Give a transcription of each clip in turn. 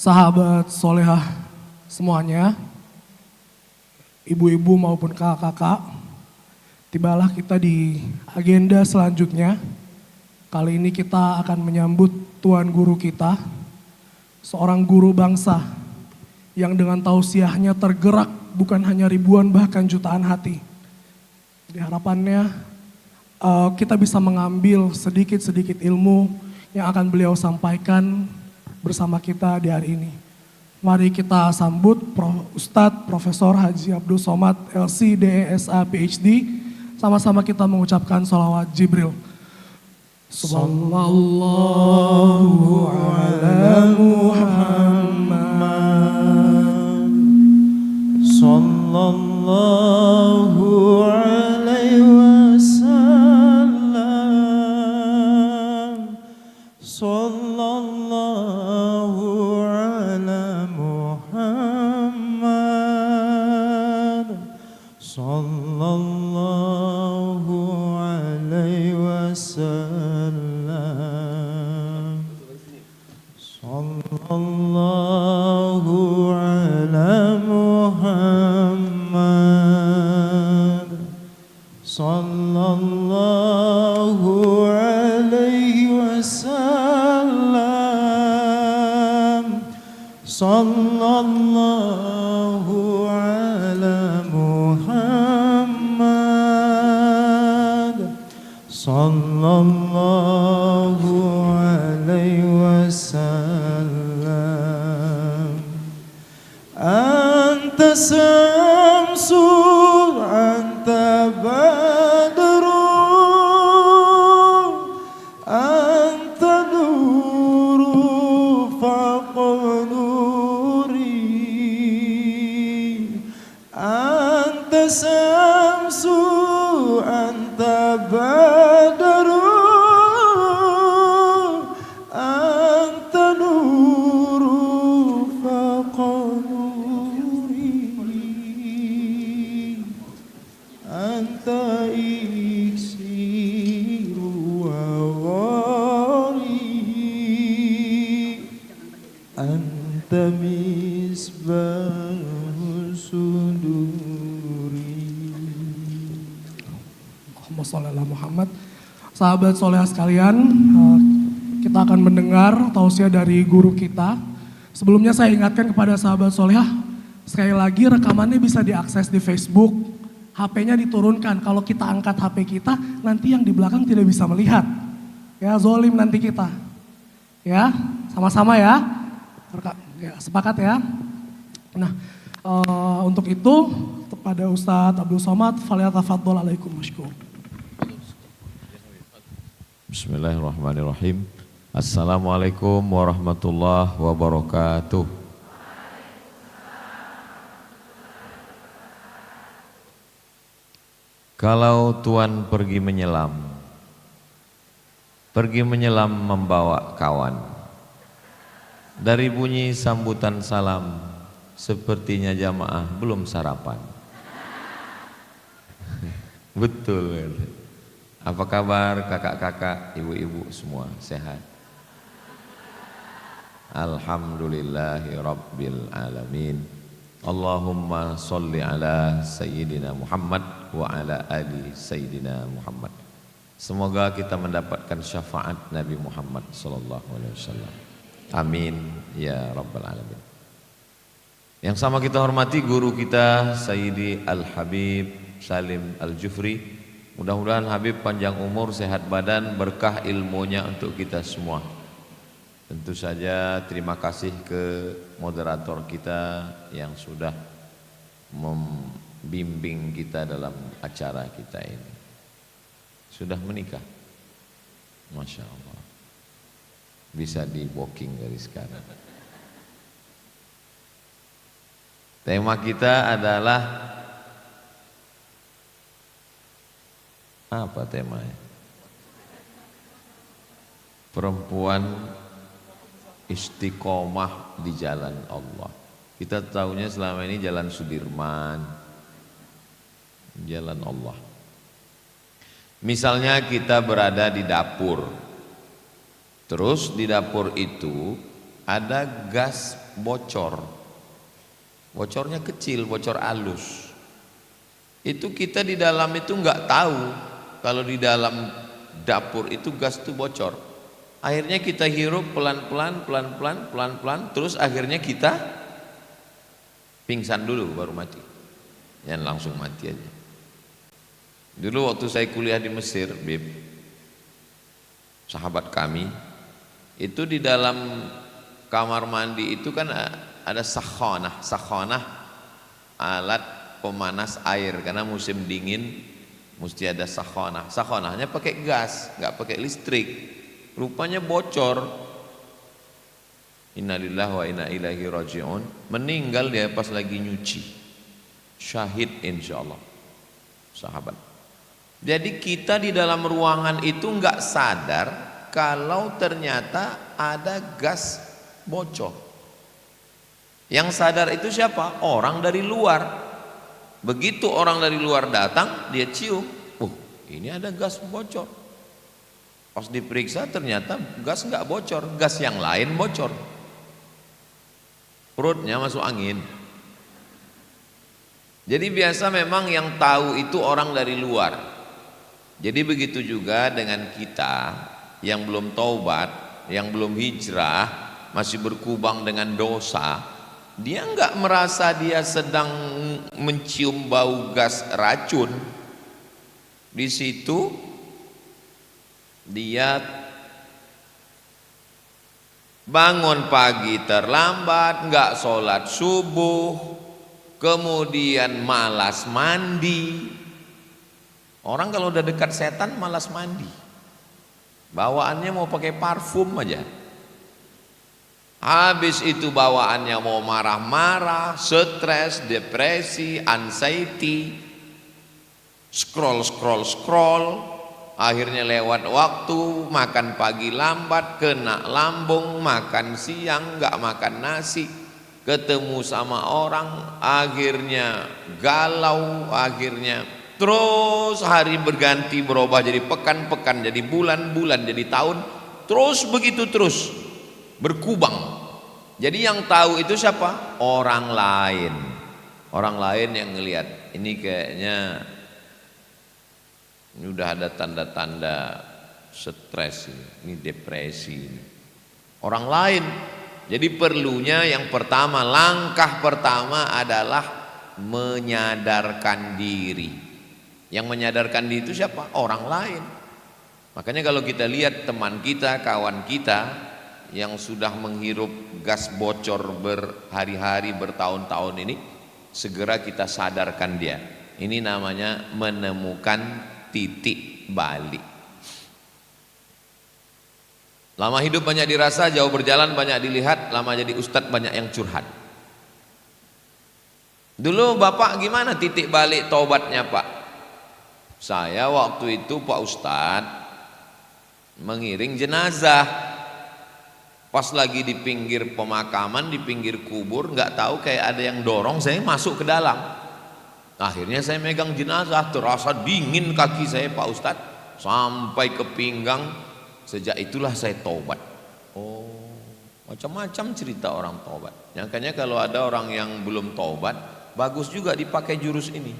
Sahabat solehah semuanya, ibu-ibu maupun kakak-kakak, tibalah kita di agenda selanjutnya. Kali ini kita akan menyambut Tuan Guru kita, seorang guru bangsa yang dengan tausiahnya tergerak bukan hanya ribuan bahkan jutaan hati. Di harapannya kita bisa mengambil sedikit-sedikit ilmu yang akan beliau sampaikan bersama kita di hari ini. Mari kita sambut Ustadz Profesor Haji Abdul Somad LC DESA PhD. Sama-sama kita mengucapkan sholawat Jibril. Sallallahu ala Muhammad. Sallallahu alaihi wasallam. Sallallahu ala Muhammad. Sallallahu alaihi wasallam. Sallallahu ala Muhammad. Sallallahu alaihi wasallam. Sallallahu ala Muhammad. Sallallahu alaihi wasallam. Anta samsul, anta badrun, anta nuru fawqa nuri. Anta samsu, anta badrun, anta nuru fawqa nuri. Anta iksiru wa ghari. Anta misbahul suduri. Allahumma sholli ala Muhammad. Sahabat solehah sekalian, kita akan mendengar tausiah dari guru kita. Sebelumnya saya ingatkan kepada sahabat solehah, sekali lagi rekamannya bisa diakses di Facebook, HP-nya diturunkan. Kalau kita angkat HP kita, nanti yang di belakang tidak bisa melihat. Ya, zolim nanti kita. Ya, sama-sama ya. Ya, sepakat ya. Nah, untuk itu kepada Ustadz Abdul Somad, falyatafaddal alaikum masykur. Bismillahirrahmanirrahim. Assalamualaikum warahmatullahi wabarakatuh. Kalau Tuan pergi menyelam membawa kawan. Dari bunyi sambutan salam, sepertinya jamaah belum sarapan. Betul. Apa kabar kakak-kakak, ibu-ibu semua sehat? Alhamdulillahi rabbil alamin. Allahumma sholli ala sayyidina Muhammad wa ala ali sayyidina Muhammad. Semoga kita mendapatkan syafaat Nabi Muhammad sallallahu alaihi wasallam. Amin ya rabbal alamin. Yang sama kita hormati guru kita Sayyidi Al-Habib Salim Al-Jufri. Mudah-mudahan Habib panjang umur, sehat badan, berkah ilmunya untuk kita semua. Tentu saja terima kasih ke moderator kita yang sudah membimbing kita dalam acara kita ini. Sudah menikah? Masya Allah. Bisa di booking dari sekarang. Tema kita adalah apa temanya? Perempuan istiqomah di jalan Allah. Kita tahunya selama ini jalan Sudirman, jalan Allah. Misalnya kita berada di dapur, terus di dapur itu ada gas bocor. Bocornya kecil, bocor halus. Itu kita di dalam itu nggak tahu kalau di dalam dapur itu gas itu bocor. Akhirnya kita hirup pelan-pelan, terus akhirnya kita pingsan dulu baru mati. Jangan langsung mati aja. Dulu waktu saya kuliah di Mesir, Bib, sahabat kami, itu di dalam kamar mandi itu kan ada sakhanah. Sakhanah alat pemanas air, karena musim dingin mesti ada sakhanah. Sakhanahnya pakai gas, nggak pakai listrik. Rupanya bocor. Innalillahi wa inna ilaihi raji'un. Meninggal dia pas lagi nyuci. Syahid insyaallah. Sahabat. Jadi kita di dalam ruangan itu nggak sadar kalau ternyata ada gas bocor. Yang sadar itu siapa? Orang dari luar. Begitu orang dari luar datang, dia cium, ini ada gas bocor. Pas diperiksa ternyata gas nggak bocor, gas yang lain bocor. Perutnya masuk angin. Jadi biasa memang yang tahu itu orang dari luar. Jadi begitu juga dengan kita yang belum taubat, yang belum hijrah, masih berkubang dengan dosa, dia enggak merasa dia sedang mencium bau gas racun. Di situ dia bangun pagi terlambat, enggak sholat subuh, kemudian malas mandi. Orang kalau udah dekat setan malas mandi. Bawaannya mau pakai parfum aja. Habis itu bawaannya mau marah-marah, stres, depresi, anxiety, scroll, akhirnya lewat waktu, makan pagi lambat, kena lambung, makan siang nggak makan nasi, ketemu sama orang, akhirnya galau, akhirnya terus hari berganti berubah jadi pekan-pekan, jadi bulan-bulan, jadi tahun, terus begitu terus berkubang. Jadi yang tahu itu siapa? Orang lain. Orang lain yang ngelihat ini kayaknya ini udah ada tanda-tanda stres, ini depresi. Orang lain. Jadi perlunya yang pertama, langkah pertama adalah menyadarkan diri. Yang menyadarkan diri itu siapa? Orang lain. Makanya kalau kita lihat teman kita, kawan kita yang sudah menghirup gas bocor berhari-hari, bertahun-tahun ini, segera kita sadarkan dia. Ini namanya menemukan titik balik. Lama hidup banyak dirasa, jauh berjalan banyak dilihat, lama jadi ustadz banyak yang curhat. Dulu Bapak gimana titik balik taubatnya Pak? Saya waktu itu Pak Ustadz mengiring jenazah. Pas lagi di pinggir pemakaman, di pinggir kubur, nggak tahu kayak ada yang dorong saya masuk ke dalam. Akhirnya saya megang jenazah, terasa dingin kaki saya Pak Ustadz sampai ke pinggang. Sejak itulah saya taubat. Oh, macam-macam cerita orang taubat. Makanya kalau ada orang yang belum taubat, bagus juga dipakai jurus ini.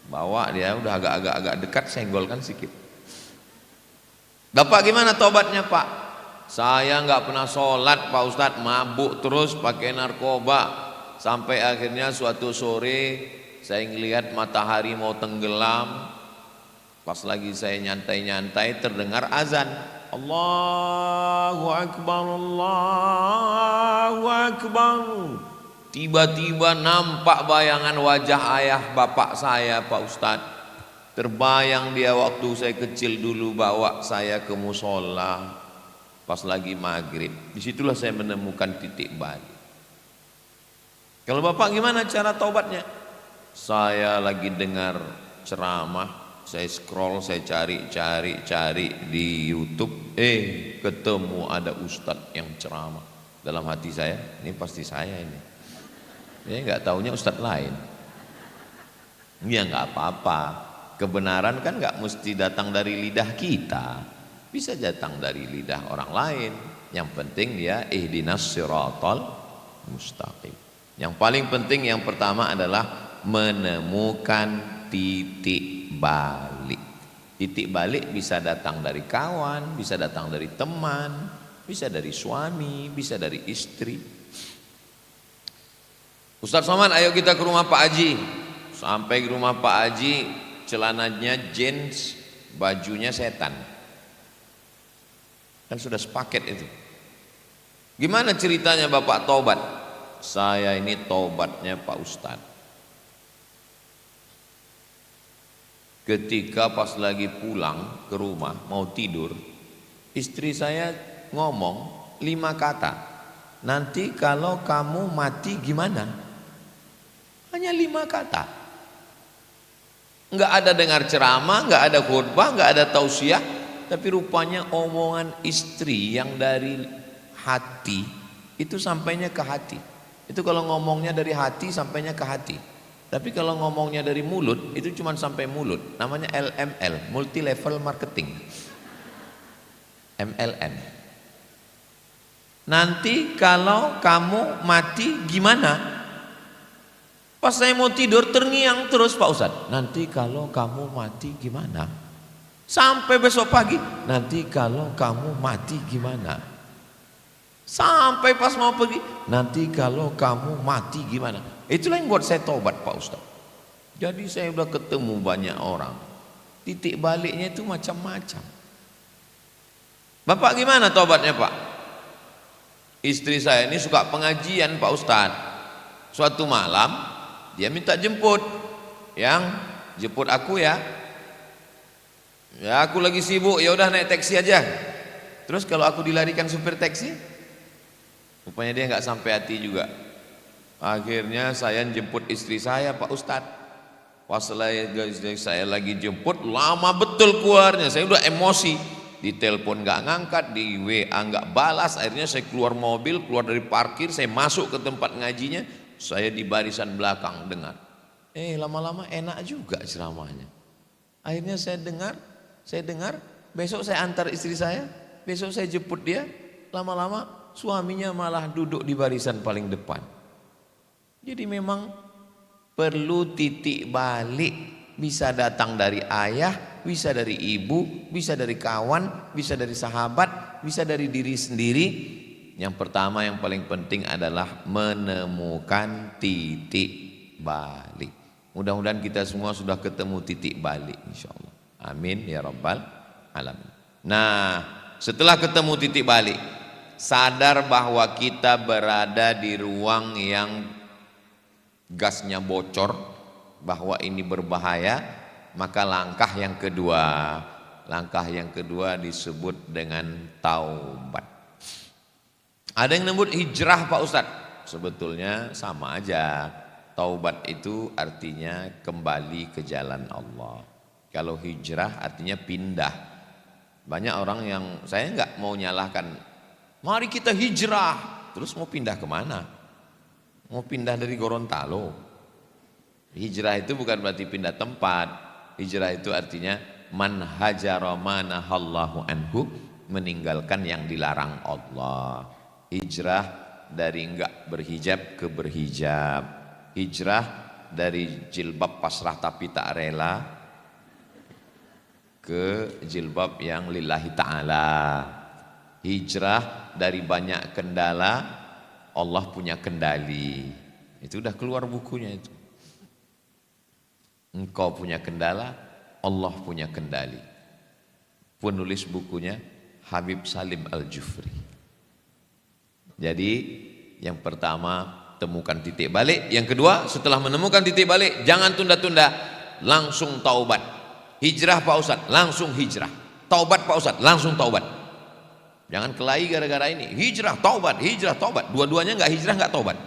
Bawa dia udah agak dekat, senggolkan sedikit. Bapak gimana taubatnya Pak? Saya nggak pernah sholat Pak Ustadz, mabuk terus, pakai narkoba, sampai akhirnya suatu sore saya ngelihat matahari mau tenggelam. Pas lagi saya nyantai-nyantai terdengar azan. Allahu Akbar, Allahu Akbar. Tiba-tiba nampak bayangan wajah ayah bapak saya Pak Ustadz. Terbayang dia waktu saya kecil dulu bawa saya ke musola pas lagi maghrib. Disitulah saya menemukan titik balik. Kalau Bapak gimana cara taubatnya? Saya lagi dengar ceramah, saya scroll, saya cari di YouTube, ketemu ada ustadz yang ceramah. Dalam hati saya, ini pasti saya ini. Ya nggak taunya ustadz lain. Ya nggak apa-apa. Kebenaran kan nggak mesti datang dari lidah kita, bisa datang dari lidah orang lain. Yang penting dia ihdinas siratal mustaqim. Yang paling penting yang pertama adalah menemukan titik balik. Titik balik bisa datang dari kawan, bisa datang dari teman, bisa dari suami, bisa dari istri. Ustaz Somad, ayo kita ke rumah Pak Haji. Sampai ke rumah Pak Haji, celananya jeans, bajunya setan. Kan sudah sepaket itu. Gimana ceritanya Bapak taubat? Saya ini taubatnya Pak Ustadz. Ketika pas lagi pulang ke rumah mau tidur, istri saya ngomong 5 kata. Nanti kalau kamu mati gimana? Hanya 5 kata. Enggak ada dengar ceramah, enggak ada khutbah, enggak ada tausiah, tapi rupanya omongan istri yang dari hati itu sampainya ke hati. Itu kalau ngomongnya dari hati sampainya ke hati. Tapi kalau ngomongnya dari mulut itu cuma sampai mulut. Namanya LML, multi level marketing. MLM. Nanti kalau kamu mati gimana? Pas saya mau tidur terngiang terus Pak Ustadz. Nanti kalau kamu mati gimana? Sampai besok pagi. Nanti kalau kamu mati gimana? Sampai pas mau pergi. Nanti kalau kamu mati gimana? Itulah yang buat saya taubat Pak Ustadz. Jadi saya udah ketemu banyak orang. Titik baliknya itu macam-macam. Bapak gimana taubatnya Pak? Istri saya ini suka pengajian Pak Ustadz. Suatu malam dia minta jemput. Yang jemput aku ya. Ya aku lagi sibuk, ya udah naik taksi aja. Terus kalau aku dilarikan supir taksi, rupanya dia nggak sampai hati juga. Akhirnya saya jemput istri saya Pak Ustadz. Pas saya lagi jemput, lama betul keluarnya. Saya udah emosi. Di telepon nggak ngangkat, di WA nggak balas. Akhirnya saya keluar mobil, keluar dari parkir, saya masuk ke tempat ngajinya. Saya di barisan belakang dengar. Lama-lama enak juga ceramahnya. Akhirnya saya dengar. Besok saya antar istri saya, besok saya jemput dia. Lama-lama suaminya malah duduk di barisan paling depan. Jadi memang perlu titik balik. Bisa datang dari ayah, bisa dari ibu, bisa dari kawan, bisa dari sahabat, bisa dari diri sendiri. Yang pertama yang paling penting adalah menemukan titik balik. Mudah-mudahan kita semua sudah ketemu titik balik insyaallah. Amin ya rabbal alamin. Nah, setelah ketemu titik balik, sadar bahwa kita berada di ruang yang gasnya bocor, bahwa ini berbahaya, maka langkah yang kedua disebut dengan taubat. Ada yang menyebut hijrah Pak Ustadz. Sebetulnya sama aja. Taubat itu artinya kembali ke jalan Allah. Kalau hijrah artinya pindah. Banyak orang yang saya nggak mau nyalahkan. Mari kita hijrah. Terus mau pindah kemana? Mau pindah dari Gorontalo. Hijrah itu bukan berarti pindah tempat. Hijrah itu artinya man hajara ma nahallahu anhu, meninggalkan yang dilarang Allah. Hijrah dari enggak berhijab ke berhijab. Hijrah dari jilbab pasrah tapi tak rela ke jilbab yang lillahi ta'ala. Hijrah dari banyak kendala, Allah punya kendali. Itu udah keluar bukunya itu. Engkau punya kendala, Allah punya kendali. Penulis bukunya Habib Salim Al-Jufri. Jadi yang pertama temukan titik balik. Yang kedua setelah menemukan titik balik, jangan tunda-tunda, langsung taubat. Hijrah Pak Ustadz, langsung hijrah. Taubat Pak Ustadz, langsung taubat. Jangan kelahi gara-gara ini. Hijrah, taubat, hijrah, taubat. Dua-duanya enggak hijrah, enggak taubat.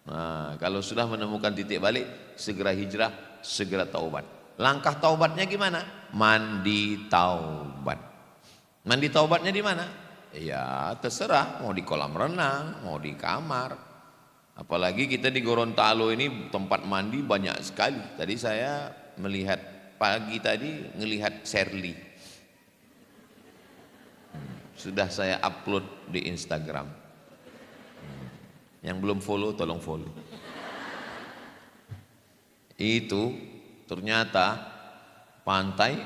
Nah, kalau sudah menemukan titik balik, segera hijrah, segera taubat. Langkah taubatnya gimana? Mandi taubat. Mandi taubatnya di mana? Ya, terserah, mau di kolam renang, mau di kamar. Apalagi kita di Gorontalo ini tempat mandi banyak sekali. Tadi saya melihat pagi tadi ngelihat Sherly. Sudah saya upload di Instagram. Yang belum follow tolong follow. Itu ternyata pantai,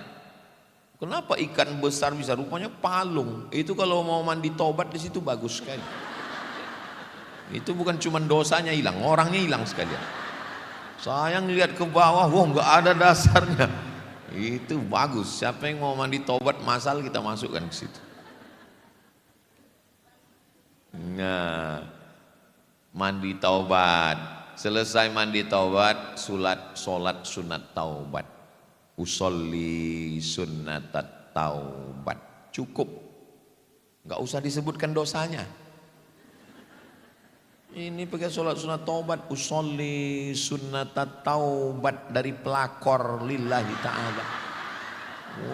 kenapa ikan besar bisa, rupanya palung. Itu kalau mau mandi tobat di situ bagus sekali. Itu bukan cuma dosanya hilang, orangnya hilang sekalian. Saya ngeliat ke bawah, wah nggak ada dasarnya. Itu bagus. Siapa yang mau mandi tobat masal, kita masukkan ke situ. Nah, mandi taubat, selesai mandi taubat, solat sunat taubat, usolli sunnatat taubat, cukup, nggak usah disebutkan dosanya. Ini pakai solat sunat taubat, usolli sunnatat taubat, dari pelakor lillahi ta'ala.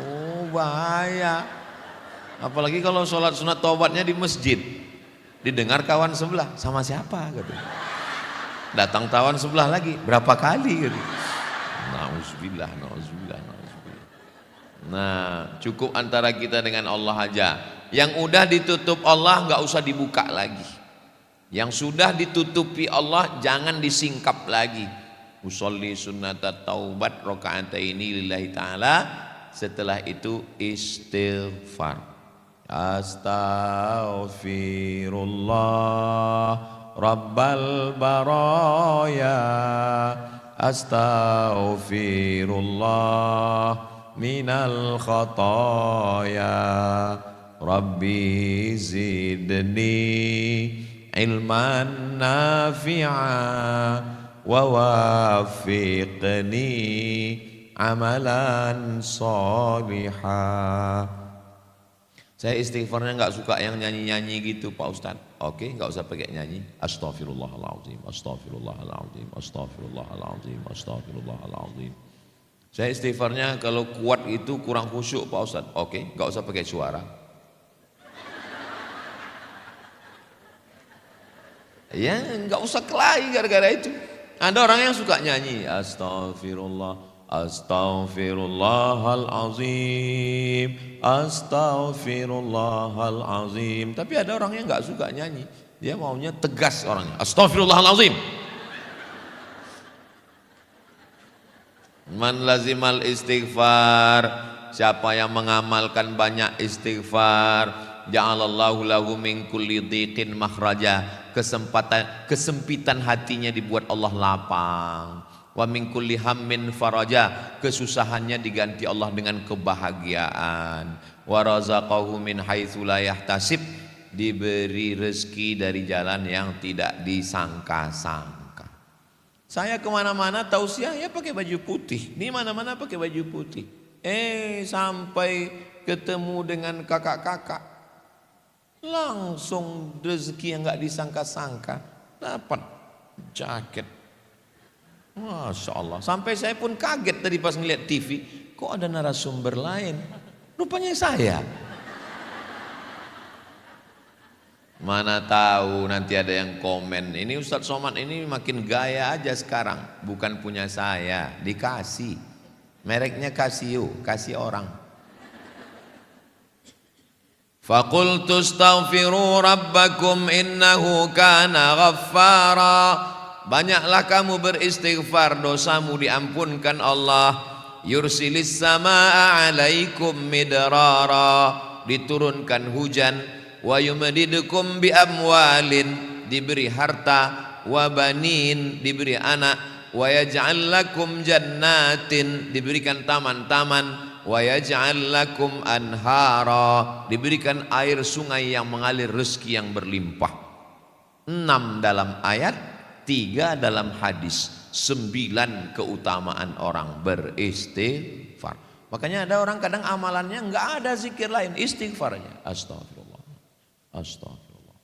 Oh bahaya, apalagi kalau solat sunat taubatnya di masjid, didengar kawan sebelah, sama siapa gitu. Datang kawan sebelah lagi, berapa kali gitu. Nauzubillah, nauzubillah, nauzubillah. Nah, cukup antara kita dengan Allah aja. Yang udah ditutup Allah nggak usah dibuka lagi. Yang sudah ditutupi Allah jangan disingkap lagi. Usolli sunnatat taubat rakaataini lillahi ta'ala. Setelah itu istighfar. Astaghfirullah Rabbal baraya, astaghfirullah minal khataya, Rabbi zidni ilman nafi'a wa wafiqni amalan salihah. Saya istighfarnya nggak suka yang nyanyi-nyanyi gitu Pak Ustadz. Oke, nggak usah pakai nyanyi. Astaghfirullahaladzim, astaghfirullahaladzim, astaghfirullahaladzim, astaghfirullahaladzim. Saya istighfarnya kalau kuat itu kurang khusyuk Pak Ustadz. Oke, nggak usah pakai suara. Ya nggak usah kelahi gara-gara itu. Ada orang yang suka nyanyi. Astaghfirullah. Astaghfirullahalazim, astaghfirullahalazim. Tapi ada orang yang nggak suka nyanyi, dia maunya tegas orangnya. Astaghfirullahalazim. Man lazimal istighfar, siapa yang mengamalkan banyak istighfar, ja'alallahu lahu min kulli dhiqin makhraja, kesempitan hatinya dibuat Allah lapang. Wa min kulli hammin faraja, kesusahannya diganti Allah dengan kebahagiaan. Wa razaqahu min haitsu la yahtasib, diberi rezeki dari jalan yang tidak disangka-sangka. Saya kemana-mana tausiah ya pakai baju putih, di mana-mana pakai baju putih. Sampai ketemu dengan kakak-kakak, langsung rezeki yang nggak disangka-sangka, dapat jaket. Masya Allah, sampai saya pun kaget tadi pas ngeliat TV, kok ada narasumber lain, rupanya saya. Mana tahu nanti ada yang komen, ini Ustadz Somad ini makin gaya aja sekarang, bukan punya saya, dikasih, mereknya Casio, kasih orang. Faqultu astaghfiru rabbakum innahu kana ghaffara. Banyaklah kamu beristighfar, dosamu diampunkan Allah. Yursilis samaa alaikum midrara, diturunkan hujan. Wa yumdidukum bi amwalin, diberi harta. Wa banin, diberi anak. Wa yaj'al lakum jannatin, diberikan taman-taman. Wa yaj'al lakum anhara, diberikan air sungai yang mengalir, rezeki yang berlimpah. 6 dalam ayat, 3 dalam hadis, 9 keutamaan orang beristighfar. Makanya ada orang kadang amalannya nggak ada zikir lain, istighfarnya. Astagfirullah, astagfirullah,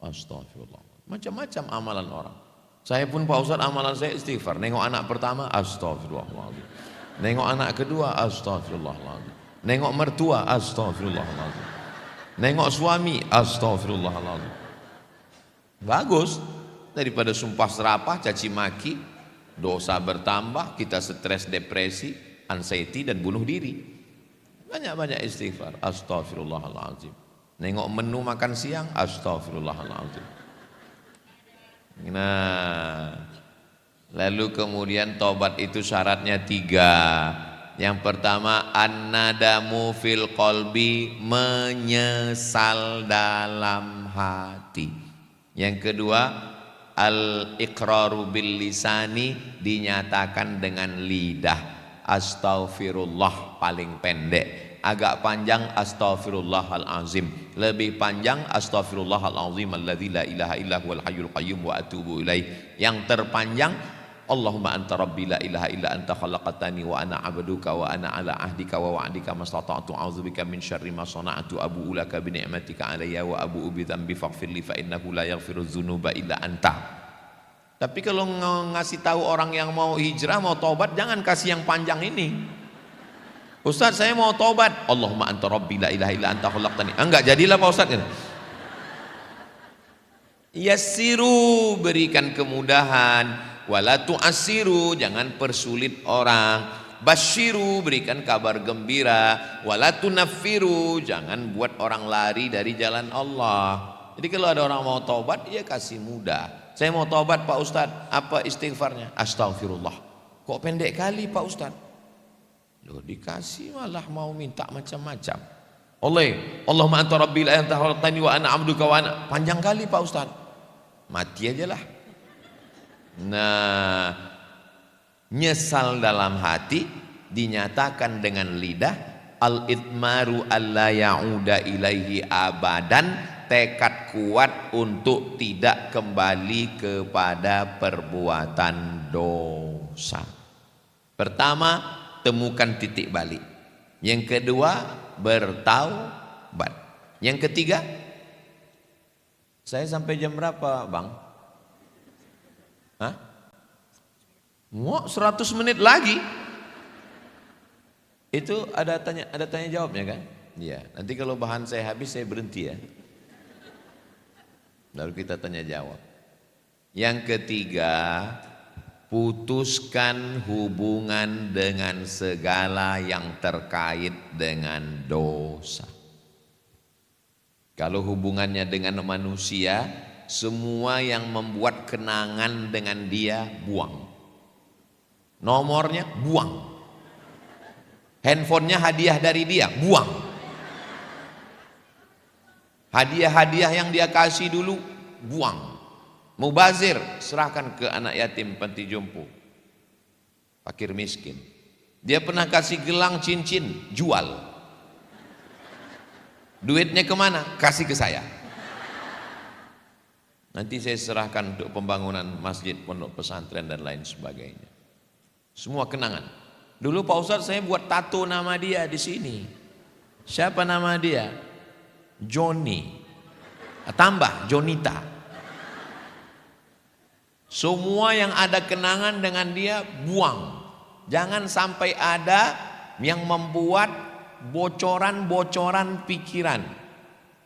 astagfirullah. Macam-macam amalan orang. Saya pun Pak Ustadz amalan saya istighfar. Nengok anak pertama, astagfirullahaladzim. Nengok anak kedua, astagfirullahaladzim. Nengok mertua, astagfirullahaladzim. Nengok suami, astagfirullahaladzim. Bagus. Daripada sumpah serapah, caci maki, dosa bertambah, kita stres, depresi, anxiety dan bunuh diri. Banyak-banyak istighfar. Astaghfirullahaladzim. Nengok menu makan siang, astagfirullahaladzim. Nah, lalu kemudian tobat itu syaratnya 3. Yang pertama, an-nadamu fil qalbi, menyesal dalam hati. Yang kedua, al-iqraru bil lisani, dinyatakan dengan lidah. Astaghfirullah paling pendek. Agak panjang astaghfirullahal azim, lebih panjang astaghfirullahal azim alladzi la ilaha illa huwal hayyul qayyum wa atubu ilaih. Yang terpanjang Allahumma anta rabbi la ilaha illa anta khalaqtani wa ana abduka wa ana ala ahdika wa wa'dika mastata'tu a'udzubika min syarri ma sana'tu abu'u laka bi ni'matika alayya wa abu'u bi dzambi faghfirli fa innahu la yaghfiru dzunuba illa anta. Tapi kalau ngasih tahu orang yang mau hijrah, mau tobat, jangan kasih yang panjang ini. Ustaz, saya mau tobat. Allahumma anta rabbi la ilaha illa anta khalaqtani. Enggak jadilah Pak Ustaz. Yassiru, berikan kemudahan. Wala tu'assiru, jangan persulit orang. Basyiru, berikan kabar gembira. Wala tunaffiru, jangan buat orang lari dari jalan Allah. Jadi kalau ada orang mau tobat, ya kasih mudah. Saya mau tobat Pak Ustaz, apa istighfarnya? Astaghfirullah. Kok pendek kali Pak Ustaz? Loh, dikasih malah mau minta macam-macam. Allahumma anta rabbi la ilaha illa anta khalaqtani wa ana abduka wa ana. Panjang kali Pak Ustaz. Mati aja lah. Nah, nyesal dalam hati dinyatakan dengan lidah. Al-itmaru alla ya'uda ilaihi abadan, tekad kuat untuk tidak kembali kepada perbuatan dosa. Pertama, temukan titik balik. Yang kedua, bertaubat. Yang ketiga, saya sampai jam berapa Bang? Hah? Mau 100 menit lagi? Itu ada tanya jawabnya kan? Iya. Nanti kalau bahan saya habis saya berhenti ya. Lalu kita tanya jawab. Yang ketiga, putuskan hubungan dengan segala yang terkait dengan dosa. Kalau hubungannya dengan manusia, semua yang membuat kenangan dengan dia buang. Nomornya buang. Handphonenya hadiah dari dia buang. Hadiah-hadiah yang dia kasih dulu buang. Mubazir, serahkan ke anak yatim panti jompo, fakir miskin. Dia pernah kasih gelang cincin, jual. Duitnya kemana? Kasih ke saya. Nanti saya serahkan untuk pembangunan masjid, pondok pesantren dan lain sebagainya. Semua kenangan. Dulu Pak Ustadz saya buat tato nama dia di sini. Siapa nama dia? Johnny. Tambah Jonita. Semua yang ada kenangan dengan dia buang. Jangan sampai ada yang membuat bocoran-bocoran pikiran.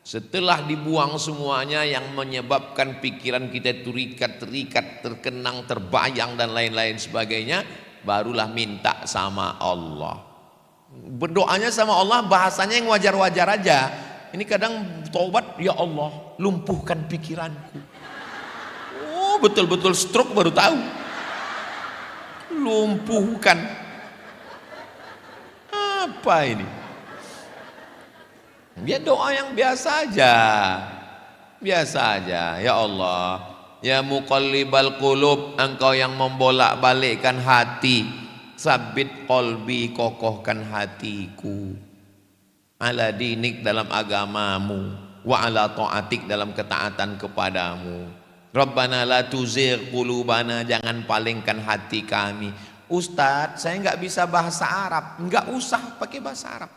Setelah dibuang semuanya yang menyebabkan pikiran kita terikat, terkenang, terbayang dan lain-lain sebagainya, barulah minta sama Allah. Berdoanya sama Allah bahasanya yang wajar-wajar aja. Ini kadang taubat, ya Allah, lumpuhkan pikiranku. Oh, betul-betul stroke baru tahu. Lumpuhkan. Apa ini? Dia doa yang biasa aja. Biasa aja. Ya Allah, ya muqallibal qulub, engkau yang membolak-balikkan hati, sabit qalbi, kokohkan hatiku, ala dinik, dalam agamamu, wa ala ta'atik, dalam ketaatan kepadamu. Rabbana la tuzigh qulubana, jangan palingkan hati kami. Ustadz, saya nggak bisa bahasa Arab. Nggak usah pakai bahasa Arab.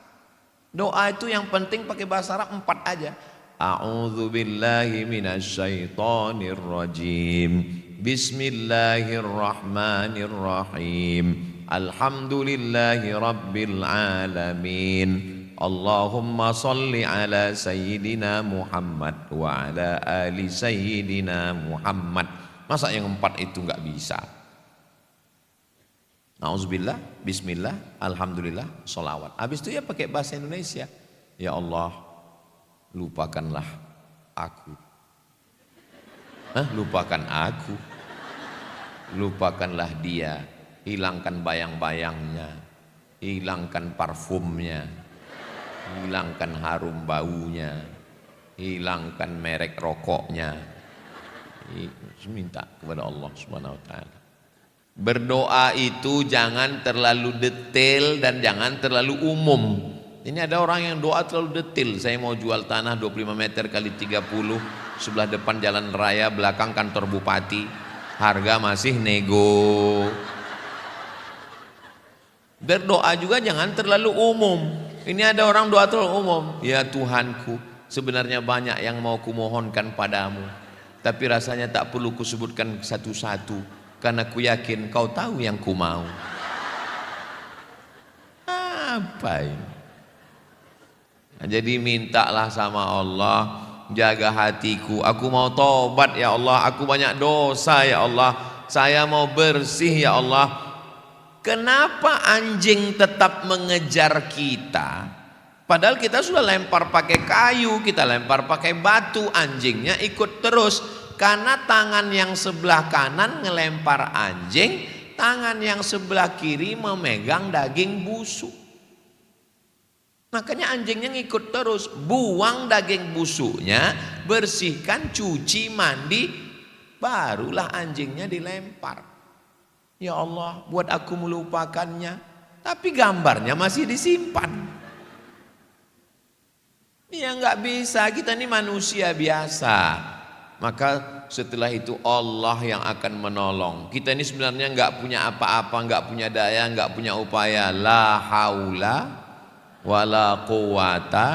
Doa itu yang penting pakai bahasa Arab 4 aja. A'udzu billahi minasyaitonir rajim. Bismillahirrahmanirrahim. Alhamdulillahi rabbil alamin. Allahumma salli ala sayyidina Muhammad wa ala ali sayyidina Muhammad. Masa yang 4 itu nggak bisa? Nauzubillah, bismillah, alhamdulillah, sholawat. Habis itu ya pakai bahasa Indonesia. Ya Allah, lupakanlah aku. Lupakan aku. Lupakanlah dia. Hilangkan bayang-bayangnya. Hilangkan parfumnya. Hilangkan harum baunya. Hilangkan merek rokoknya. Minta kepada Allah Subhanahu wa taala. Berdoa itu jangan terlalu detail dan jangan terlalu umum. Ini ada orang yang doa terlalu detail. Saya mau jual tanah 25 meter kali 30, sebelah depan jalan raya, belakang kantor bupati. Harga masih nego. Berdoa juga jangan terlalu umum. Ini ada orang doa terlalu umum. Ya Tuhanku, sebenarnya banyak yang mau kumohonkan padamu, tapi rasanya tak perlu kusebutkan satu-satu, karena ku yakin kau tahu yang ku mau. Apa ini? Nah, jadi mintalah sama Allah, jaga hatiku. Aku mau tobat ya Allah, aku banyak dosa ya Allah, saya mau bersih ya Allah. Kenapa anjing tetap mengejar kita? Padahal kita sudah lempar pakai kayu, kita lempar pakai batu, anjingnya ikut terus. Karena tangan yang sebelah kanan ngelempar anjing, tangan yang sebelah kiri memegang daging busuk. Makanya anjingnya ngikut terus. Buang daging busuknya, bersihkan, cuci, mandi, barulah anjingnya dilempar. Ya Allah, buat aku melupakannya, tapi gambarnya masih disimpan. Ya nggak bisa, kita ini manusia biasa. Maka setelah itu Allah yang akan menolong. Kita ini sebenarnya nggak punya apa-apa, nggak punya daya, nggak punya upaya. La haula wala quwata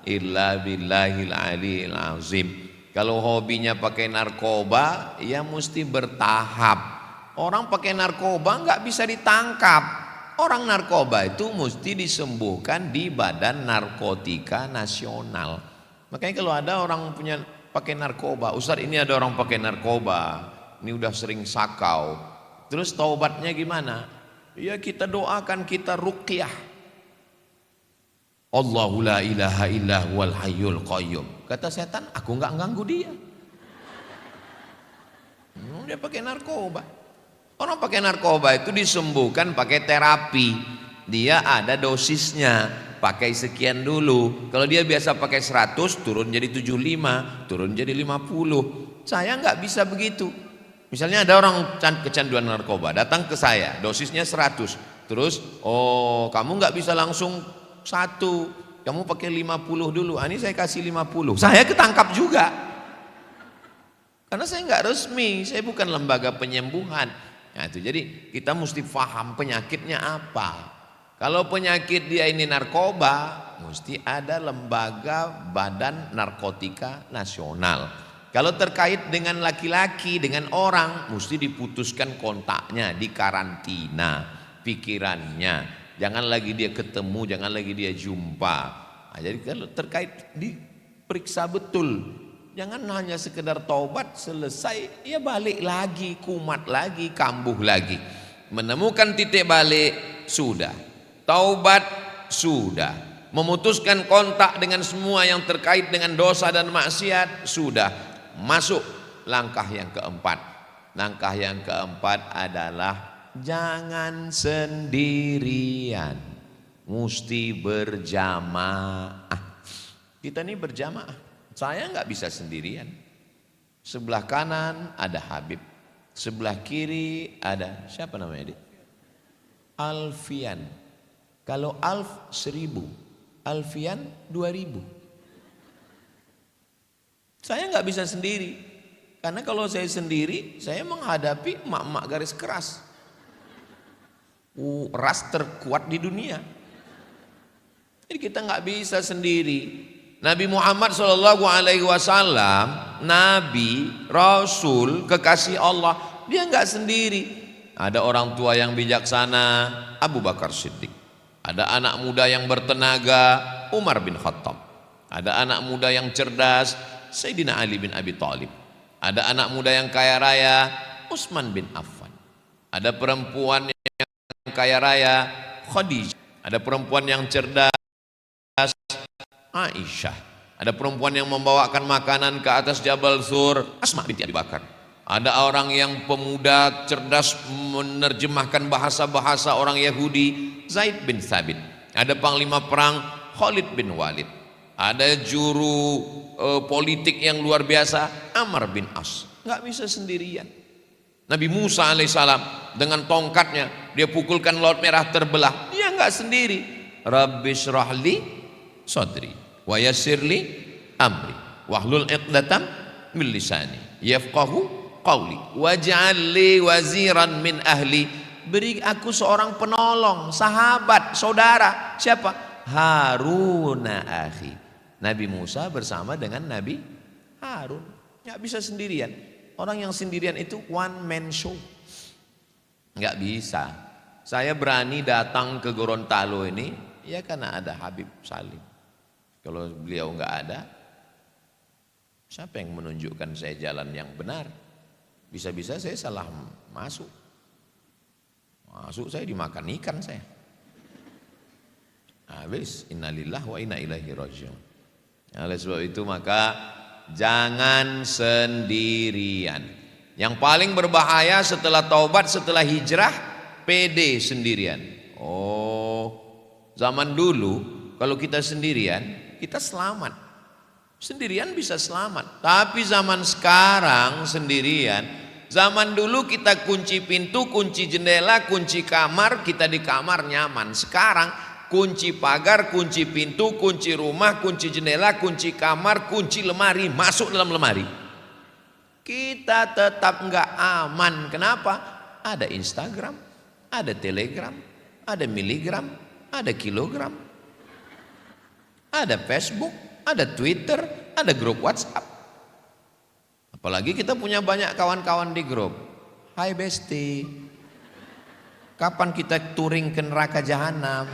illa billahil aliyil azim. Kalau hobinya pakai narkoba, ya mesti bertahap. Orang pakai narkoba nggak bisa ditangkap. Orang narkoba itu mesti disembuhkan di Badan Narkotika Nasional. Makanya kalau ada orang punya pakai narkoba, Ustaz ini ada orang pakai narkoba, ini udah sering sakau, terus taubatnya gimana? Ya kita doakan, kita ruqyah. Allahu la ilaha illa huwal hayyul qayyum. Kata setan, aku nggak ganggu dia. Dia pakai narkoba. Orang pakai narkoba itu disembuhkan pakai terapi. Dia ada dosisnya, pakai sekian dulu. Kalau dia biasa pakai 100, turun jadi 75, turun jadi 50. Saya nggak bisa begitu. Misalnya ada orang kecanduan narkoba, datang ke saya, dosisnya 100. Terus, oh kamu nggak bisa langsung 1, kamu pakai 50 dulu. Ini saya kasih 50. Saya ketangkap juga. Karena saya nggak resmi, saya bukan lembaga penyembuhan. Nah itu, jadi kita mesti paham penyakitnya apa. Kalau penyakit dia ini narkoba, mesti ada lembaga Badan Narkotika Nasional. Kalau terkait dengan laki-laki, dengan orang, mesti diputuskan kontaknya, dikarantina pikirannya. Jangan lagi dia ketemu, jangan lagi dia jumpa. Nah, jadi kalau terkait diperiksa betul. Jangan hanya sekedar taubat selesai, ya balik lagi, kumat lagi, kambuh lagi. Menemukan titik balik, sudah. Taubat, sudah. Memutuskan kontak dengan semua yang terkait dengan dosa dan maksiat, sudah. Masuk langkah yang keempat. Langkah yang keempat adalah jangan sendirian, mesti berjamaah. Kita ini berjamaah. Saya nggak bisa sendirian. Sebelah kanan ada Habib, sebelah kiri ada siapa namanya dia? Alfian. Kalau Alf 1000, Alfian 2000. Saya nggak bisa sendiri, karena kalau saya sendiri, saya menghadapi emak-emak garis keras. Ras terkuat di dunia. Jadi kita nggak bisa sendiri. Nabi Muhammad SAW, Nabi, Rasul, kekasih Allah, dia nggak sendiri. Ada orang tua yang bijaksana, Abu Bakar Siddiq. Ada anak muda yang bertenaga, Umar bin Khattab. Ada anak muda yang cerdas, Sayyidina Ali bin Abi Thalib. Ada anak muda yang kaya raya, Utsman bin Affan. Ada perempuan yang kaya raya, Khadijah. Ada perempuan yang cerdas, Aisyah. Ada perempuan yang membawakan makanan ke atas Jabal Sur, Asma binti Abi Bakar. Ada orang yang pemuda cerdas menerjemahkan bahasa-bahasa orang Yahudi, Zaid bin Thabit. Ada panglima perang, Khalid bin Walid. Ada juru politik yang luar biasa, Amr bin As. Nggak bisa sendirian. Nabi Musa alaihissalam dengan tongkatnya dia pukulkan Laut Merah terbelah, dia nggak sendiri. Rabbi syrahli sadri wa yassirli amri wahlul 'uqdatam min lisani yafqahu qawli waj'al li waziran min ahli. Beri aku seorang penolong, sahabat, saudara. Siapa? Haruna akhi. Nabi Musa bersama dengan Nabi Harun. Nggak bisa sendirian. Orang yang sendirian itu one man show. Nggak bisa. Saya berani datang ke Gorontalo ini ya karena ada Habib Salim. Kalau beliau nggak ada, siapa yang menunjukkan saya jalan yang benar? Bisa-bisa saya salah masuk. Masuk saya dimakan ikan saya. Habis innalillah wa inna ilaihi rajiun. Oleh sebab itu maka jangan sendirian. Yang paling berbahaya setelah taubat, setelah hijrah, pede sendirian. Oh, zaman dulu kalau kita sendirian, kita selamat. Sendirian bisa selamat. Tapi zaman sekarang sendirian, zaman dulu kita kunci pintu, kunci jendela, kunci kamar, kita di kamar nyaman. Sekarang kunci pagar, kunci pintu, kunci rumah, kunci jendela, kunci kamar, kunci lemari, masuk dalam lemari. Kita tetap nggak aman. Kenapa? Ada Instagram, ada Telegram, ada miligram, ada kilogram, ada Facebook, ada Twitter, ada grup WhatsApp. Apalagi kita punya banyak kawan-kawan di grup. Hai Besti, kapan kita touring ke neraka jahanam?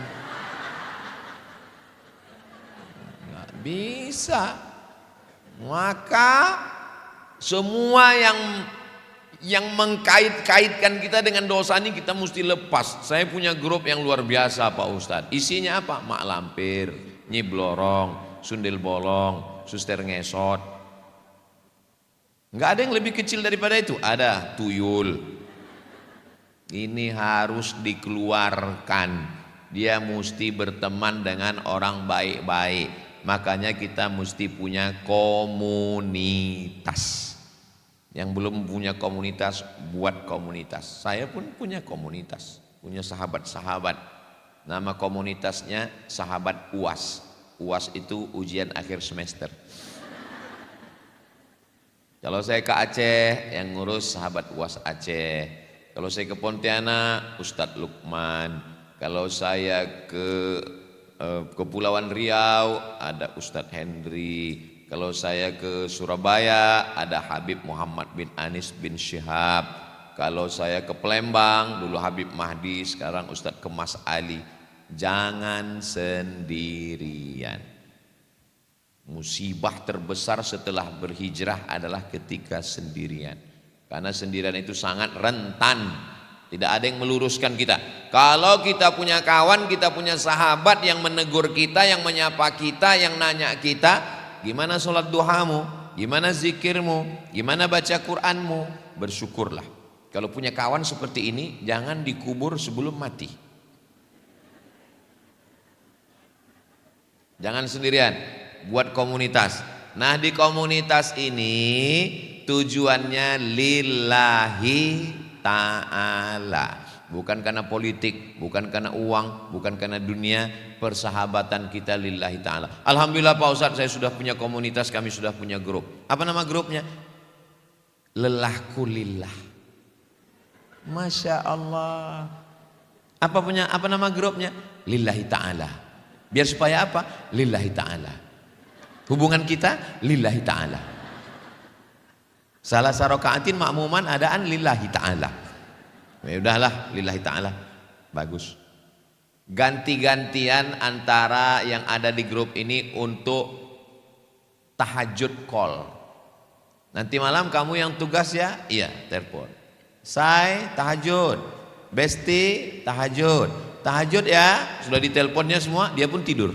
Bisa. Maka semua yang mengkait-kaitkan kita dengan dosa ini kita mesti lepas. Saya punya grup yang luar biasa Pak Ustadz. Isinya apa? Mak lampir, Nyi Blorong, Sundel Bolong, Suster Ngesot. Enggak ada yang lebih kecil daripada itu. Ada tuyul. Ini harus dikeluarkan. Dia mesti berteman dengan orang baik-baik. Makanya kita mesti punya komunitas. Yang belum punya komunitas, buat komunitas. Saya pun punya komunitas, punya sahabat-sahabat. Nama komunitasnya Sahabat UAS. UAS itu ujian akhir semester. Kalau saya ke Aceh, yang ngurus Sahabat UAS Aceh. Kalau saya ke Pontianak, Ustadz Lukman. Kalau saya ke Kepulauan Riau ada Ustadz Henry. Kalau saya ke Surabaya ada Habib Muhammad bin Anis bin Syihab. Kalau saya ke Palembang dulu Habib Mahdi, sekarang Ustadz Kemas Ali. Jangan sendirian. Musibah terbesar setelah berhijrah adalah ketika sendirian. Karena sendirian itu sangat rentan. Tidak ada yang meluruskan kita. Kalau kita punya kawan, kita punya sahabat yang menegur kita, yang menyapa kita, yang nanya kita, gimana sholat duhamu, gimana zikirmu, gimana baca Quranmu, bersyukurlah. Kalau punya kawan seperti ini, jangan dikubur sebelum mati. Jangan sendirian, buat komunitas. Nah di komunitas ini tujuannya lillahi ta'ala, bukan karena politik, bukan karena uang, bukan karena dunia. Persahabatan kita lillahi ta'ala. Alhamdulillah Pak Ustadz, saya sudah punya komunitas, kami sudah punya grup. Apa nama grupnya? Lelahku lillah. Masya Allah. Apa nama grupnya? Lillahi ta'ala. Biar supaya apa? Lillahi ta'ala. Hubungan kita lillahi ta'ala. Salah sarokaatin makmuman adaan lillahi ta'ala. Ya udahlah lillahi ta'ala. Bagus. Ganti-gantian antara yang ada di grup ini untuk tahajud call. Nanti malam kamu yang tugas ya? Iya, telepon. Say tahajud. Besti tahajud. Tahajud ya, sudah diteleponnya semua, dia pun tidur.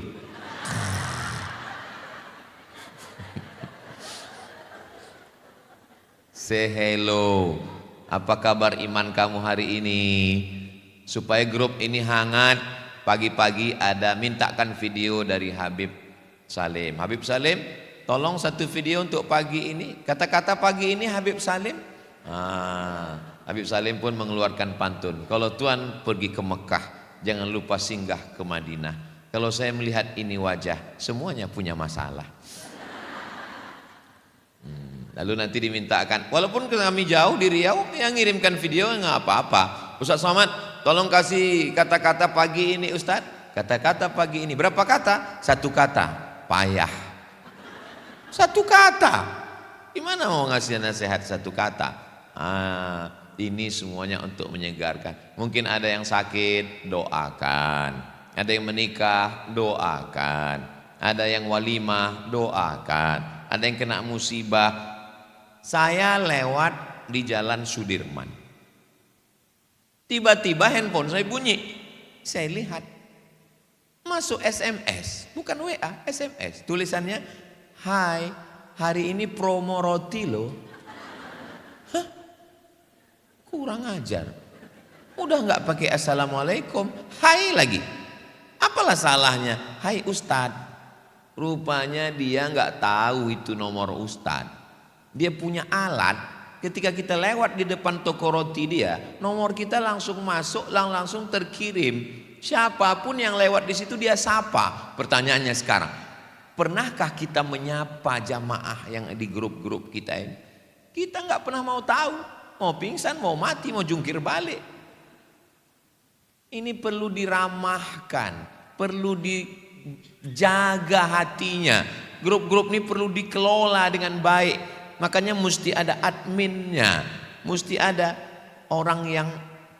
Say hello. Apa kabar iman kamu hari ini? Supaya grup ini hangat, pagi-pagi ada mintakan video dari Habib Salim. Habib Salim, tolong satu video untuk pagi ini. Kata-kata pagi ini Habib Salim. Habib Salim pun mengeluarkan pantun. Kalau Tuhan pergi ke Mekah, jangan lupa singgah ke Madinah. Kalau saya melihat ini wajah, semuanya punya masalah. Lalu nanti dimintakan, walaupun kami jauh di Riau, yang ngirimkan video nggak apa-apa. Ustaz Somad, tolong kasih kata-kata pagi ini Ustaz. Kata-kata pagi ini, berapa kata? Satu kata, payah. Satu kata. Gimana mau ngasih nasihat satu kata? Ini semuanya untuk menyegarkan. Mungkin ada yang sakit, doakan. Ada yang menikah, doakan. Ada yang walimah, doakan. Ada yang kena musibah. Saya lewat di Jalan Sudirman. Tiba-tiba handphone saya bunyi. Saya lihat. Masuk SMS, bukan WA, SMS. Tulisannya, "Hai, hari ini promo roti loh." Hah? Kurang ajar. Udah nggak pakai assalamualaikum, hai lagi. Apalah salahnya? Hai Ustadz. Rupanya dia nggak tahu itu nomor Ustadz. Dia punya alat, ketika kita lewat di depan toko roti dia, nomor kita langsung masuk, langsung terkirim. Siapapun yang lewat di situ dia sapa. Pertanyaannya sekarang, pernahkah kita menyapa jamaah yang di grup-grup kita ini? Kita nggak pernah mau tahu, mau pingsan, mau mati, mau jungkir balik. Ini perlu diramahkan, perlu dijaga hatinya. Grup-grup ini perlu dikelola dengan baik. Makanya mesti ada adminnya, mesti ada orang yang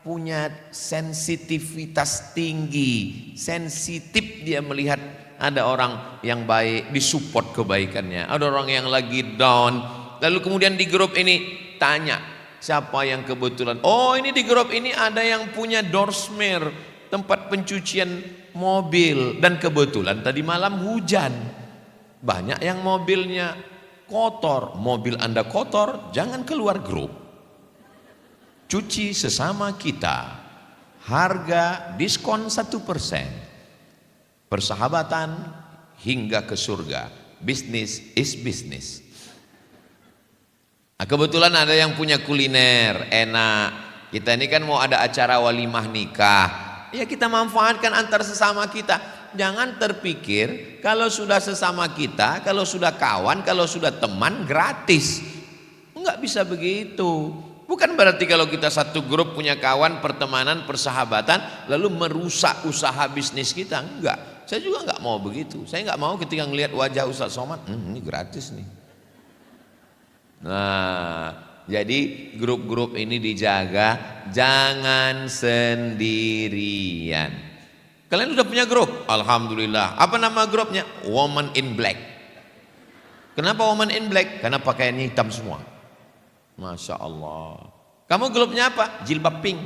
punya sensitivitas tinggi, sensitif dia melihat ada orang yang baik, disupport kebaikannya, ada orang yang lagi down. Lalu kemudian di grup ini tanya, siapa yang kebetulan, oh ini di grup ini ada yang punya doorsmere, tempat pencucian mobil, dan kebetulan tadi malam hujan, banyak yang mobilnya kotor. Mobil Anda kotor, jangan keluar grup. Cuci sesama kita. Harga diskon 1%. Persahabatan hingga ke surga. Business is business. Nah, kebetulan ada yang punya kuliner enak. Kita ini kan mau ada acara walimah nikah. Ya kita manfaatkan antar sesama kita. Jangan terpikir kalau sudah sesama kita, kalau sudah kawan, kalau sudah teman gratis. Enggak bisa begitu. Bukan berarti kalau kita satu grup punya kawan, pertemanan, persahabatan, lalu merusak usaha bisnis kita. Enggak. Saya juga enggak mau begitu. Saya enggak mau ketika ngelihat wajah Ustaz Somad, ini gratis nih. Nah, jadi grup-grup ini dijaga, jangan sendirian. Kalian sudah punya grup? Alhamdulillah. Apa nama grupnya? Woman in Black. Kenapa Woman in Black? Karena pakaiannya hitam semua. Masya Allah. Kamu grupnya apa? Jilbab pink.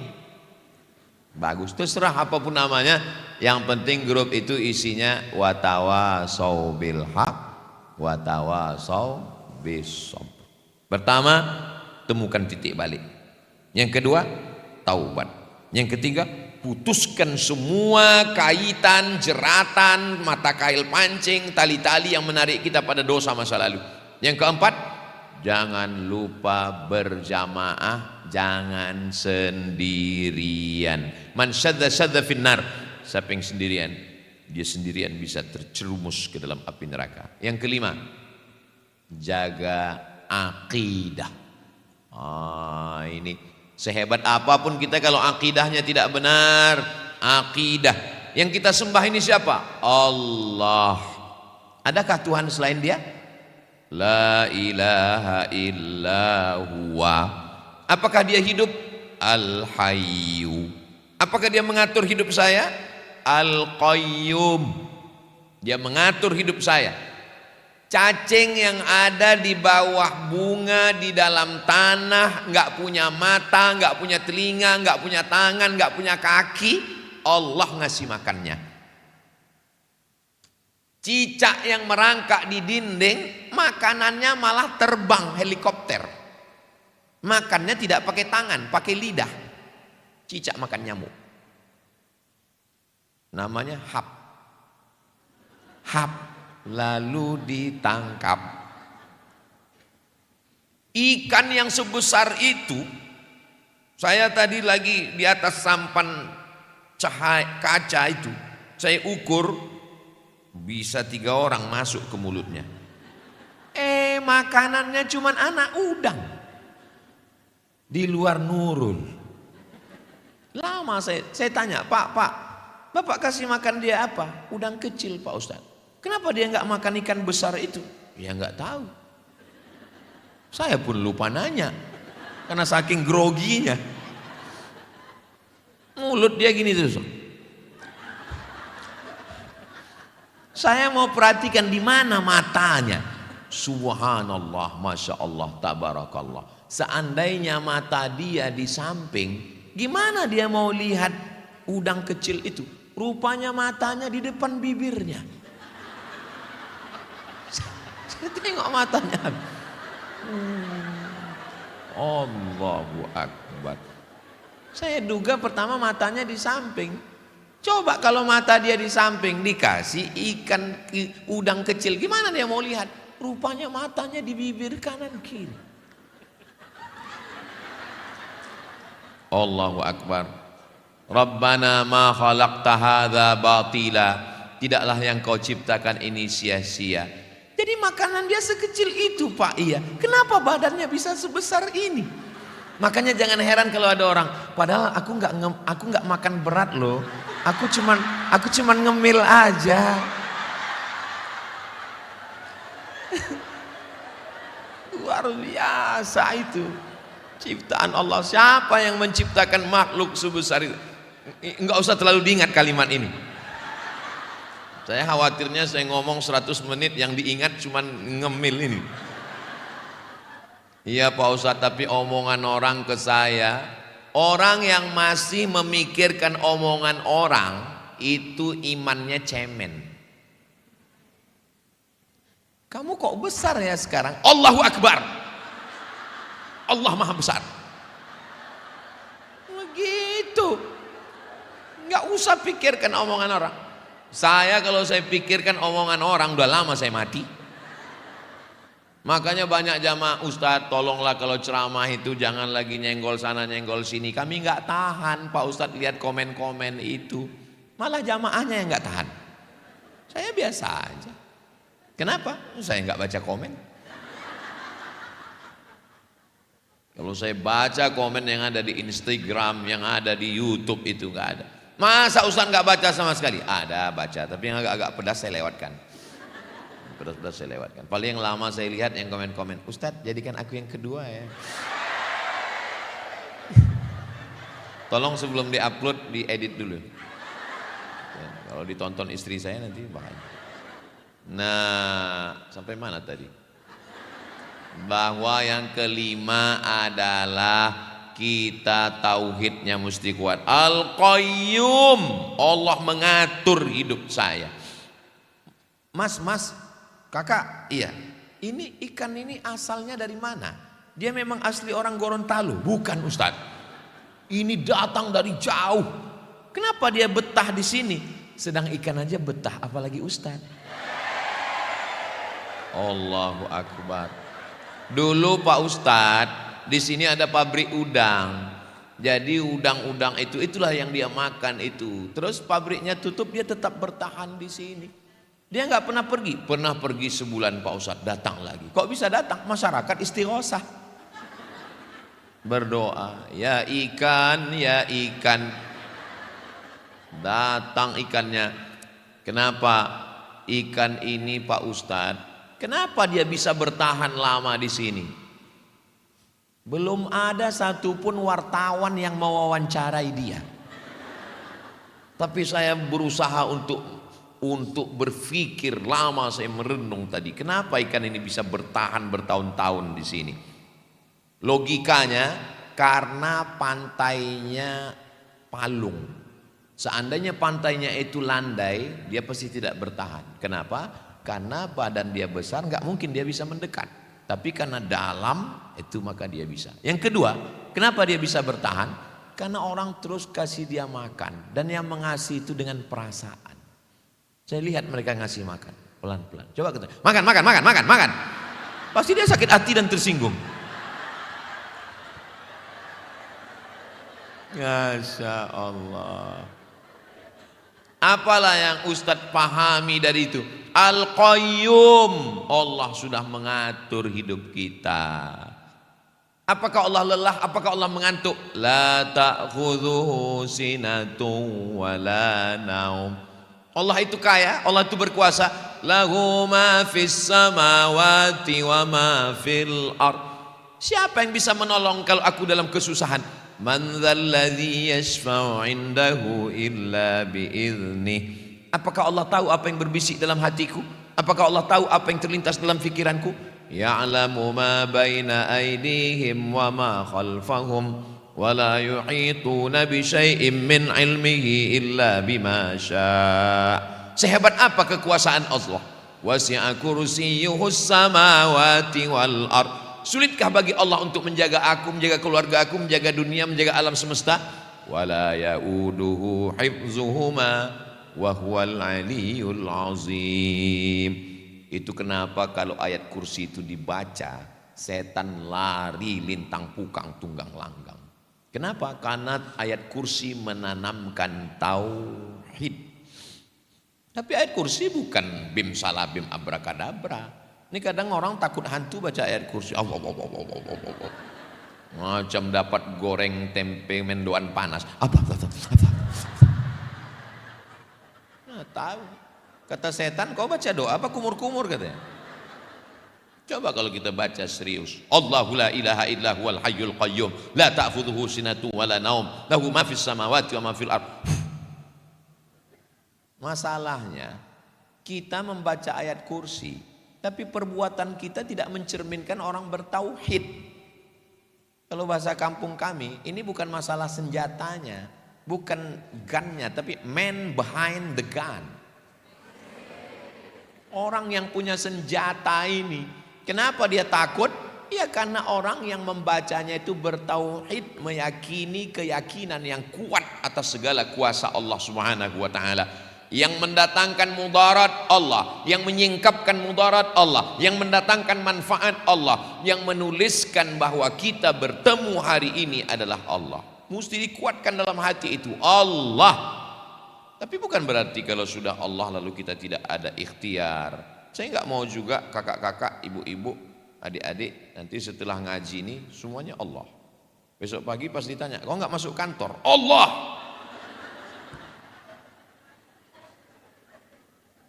Bagus, terserah apapun namanya. Yang penting grup itu isinya watawasau bil haq, watawasau bis sabr. Pertama, temukan titik balik. Yang kedua, taubat. Yang ketiga, putuskan semua kaitan, jeratan, mata kail pancing, tali-tali yang menarik kita pada dosa masa lalu. Yang keempat, jangan lupa berjamaah, jangan sendirian. Man syadza finnar, siapa yang sendirian, dia sendirian bisa tercerumus ke dalam api neraka. Yang kelima, jaga akidah. Ini sehebat apapun kita kalau akidahnya tidak benar, akidah yang kita sembah ini siapa? Allah. Adakah Tuhan selain Dia? La ilaha illa huwa. Apakah Dia hidup? Al-Hayyu. Apakah Dia mengatur hidup saya? Al-Qayyum. Dia mengatur hidup saya. Cacing yang ada di bawah bunga, di dalam tanah, nggak punya mata, nggak punya telinga, nggak punya tangan, nggak punya kaki, Allah ngasih makannya. Cicak yang merangkak di dinding, makanannya malah terbang helikopter. Makannya tidak pakai tangan, pakai lidah. Cicak makan nyamuk. Namanya hap. Hap. Lalu ditangkap. Ikan yang sebesar itu, saya tadi lagi di atas sampan cahaya kaca itu, saya ukur bisa 3 orang masuk ke mulutnya. Makanannya cuman anak udang. Di luar Nurul. Lama saya tanya, Pak, Bapak kasih makan dia apa? Udang kecil Pak Ustadz. Kenapa dia nggak makan ikan besar itu? Ya nggak tahu. Saya pun lupa nanya. Karena saking groginya. Mulut dia gini terus. Saya mau perhatikan di mana matanya. Subhanallah, Masya Allah, Tabarakallah. Seandainya mata dia di samping, gimana dia mau lihat udang kecil itu? Rupanya matanya di depan bibirnya. Saya tengok matanya. Allahu Akbar. Saya duga pertama matanya di samping. Coba kalau mata dia di samping dikasih ikan udang kecil, gimana dia mau lihat? Rupanya matanya di bibir kanan kiri. Allahu Akbar. Rabbana ma khalaqta hadza batila. Tidaklah yang kau ciptakan ini sia-sia. Jadi makanan dia sekecil itu Pak. Iya. Kenapa badannya bisa sebesar ini? Makanya jangan heran kalau ada orang, padahal aku nggak makan berat loh. Aku cuman ngemil aja. Luar biasa itu ciptaan Allah. Siapa yang menciptakan makhluk sebesar itu? Enggak usah terlalu diingat kalimat ini. Saya khawatirnya saya ngomong 100 menit yang diingat cuman ngemil ini. Iya Pak Ustadz, tapi omongan orang ke saya, orang yang masih memikirkan omongan orang itu imannya cemen. Kamu kok besar ya sekarang? Allahu Akbar. Allah Maha Besar. Begitu. Nggak usah pikirkan omongan orang. Saya kalau saya pikirkan omongan orang udah lama saya mati. Makanya banyak jamaah, Ustadz tolonglah kalau ceramah itu jangan lagi nyenggol sana nyenggol sini. Kami nggak tahan Pak Ustadz lihat komen-komen itu. Malah jamaahnya yang nggak tahan. Saya biasa aja. Kenapa? Saya nggak baca komen. Kalau saya baca komen yang ada di Instagram, yang ada di YouTube itu nggak ada. Masa Ustaz nggak baca sama sekali? Ada baca, tapi yang agak-agak pedas saya lewatkan. Pedas-pedas saya lewatkan. Paling yang lama saya lihat yang komen-komen, Ustaz jadikan aku yang kedua ya. Tolong sebelum diupload diedit dulu. Ya, kalau ditonton istri saya nanti bahaya. Nah, sampai mana tadi? Bahwa yang kelima adalah kita tauhidnya mesti kuat. Al-Qayyum, Allah mengatur hidup saya. Mas, kakak, iya. Ini ikan ini asalnya dari mana? Dia memang asli orang Gorontalo? Bukan Ustaz. Ini datang dari jauh. Kenapa dia betah di sini? Sedang ikan aja betah, apalagi Ustaz. Allahu Akbar. Dulu Pak Ustadz di sini ada pabrik udang. Jadi udang-udang itulah yang dia makan itu. Terus pabriknya tutup, dia tetap bertahan di sini. Dia nggak pernah pergi. Pernah pergi sebulan Pak Ustadz, datang lagi. Kok bisa datang? Masyarakat istighosah. Berdoa, ya ikan, ya ikan. Datang ikannya. Kenapa ikan ini Pak Ustadz? Kenapa dia bisa bertahan lama di sini? Belum ada satupun wartawan yang mewawancarai dia. Tapi saya berusaha untuk berpikir lama, saya merenung tadi. Kenapa ikan ini bisa bertahan bertahun-tahun di sini? Logikanya karena pantainya palung. Seandainya pantainya itu landai, dia pasti tidak bertahan. Kenapa? Karena badan dia besar, nggak mungkin dia bisa mendekat. Tapi karena dalam itu maka dia bisa. Yang kedua, kenapa dia bisa bertahan? Karena orang terus kasih dia makan. Dan yang mengasihi itu dengan perasaan. Saya lihat mereka ngasih makan pelan-pelan. Coba kita makan. Pasti dia sakit hati dan tersinggung. Masya Allah. Apalah yang Ustadz pahami dari itu? Al-Qayyum. Allah sudah mengatur hidup kita. Apakah Allah lelah? Apakah Allah mengantuk? La ta'khudhuhu sinatun wa la naum. Allah itu kaya, Allah itu berkuasa. Lahu ma fis samawati wa ma fil ard. Siapa yang bisa menolong kalau aku dalam kesusahan? Man dzalladzi yashfa'u 'indahu illa bi'idnih. Apakah Allah tahu apa yang berbisik dalam hatiku? Apakah Allah tahu apa yang terlintas dalam fikiranku? Ya'lamu ma baina aydihim wa ma khalfahum wa la yuhituna bi syai'in min 'ilmihi illa bima syaa'. Sehebat apa kekuasaan Allah? Wasi'a kursiyyuhus samawati wal ard. Sulitkah bagi Allah untuk menjaga aku, menjaga keluarga aku, menjaga dunia, menjaga alam semesta? Wala ya'uduhu hifzuhuma wa huwal aliyyul azim. Itu kenapa kalau ayat kursi itu dibaca, setan lari lintang pukang tunggang langgang. Kenapa? Karena ayat kursi menanamkan tauhid. Tapi ayat kursi bukan bim salabim abrakadabra. Ini kadang orang takut hantu baca ayat kursi. Allah. Macam dapat goreng tempe mendoan panas. Apa? Nah, tahu. Kata setan, kau baca doa apa kumur-kumur katanya. Coba kalau kita baca serius. Allahu la ilaha illa huwal hayyul qayyum. La ta'khudhuhu sinatun wa la naum. Lahu ma fis samawati wa ma fil ard. Masalahnya, kita membaca ayat kursi, tapi perbuatan kita tidak mencerminkan orang bertauhid. Kalau bahasa kampung kami, ini bukan masalah senjatanya, bukan gunnya, tapi man behind the gun. Orang yang punya senjata ini, kenapa dia takut? Ya karena orang yang membacanya itu bertauhid, meyakini keyakinan yang kuat atas segala kuasa Allah Subhanahu wa taala. Yang mendatangkan mudarat Allah, yang menyingkapkan mudarat Allah, yang mendatangkan manfaat Allah, yang menuliskan bahwa kita bertemu hari ini adalah Allah. Mesti dikuatkan dalam hati itu Allah. Tapi bukan berarti kalau sudah Allah lalu kita tidak ada ikhtiar. Saya nggak mau juga kakak-kakak, ibu-ibu, adik-adik nanti setelah ngaji ini semuanya Allah. Besok pagi pas ditanya, kok nggak masuk kantor? Allah.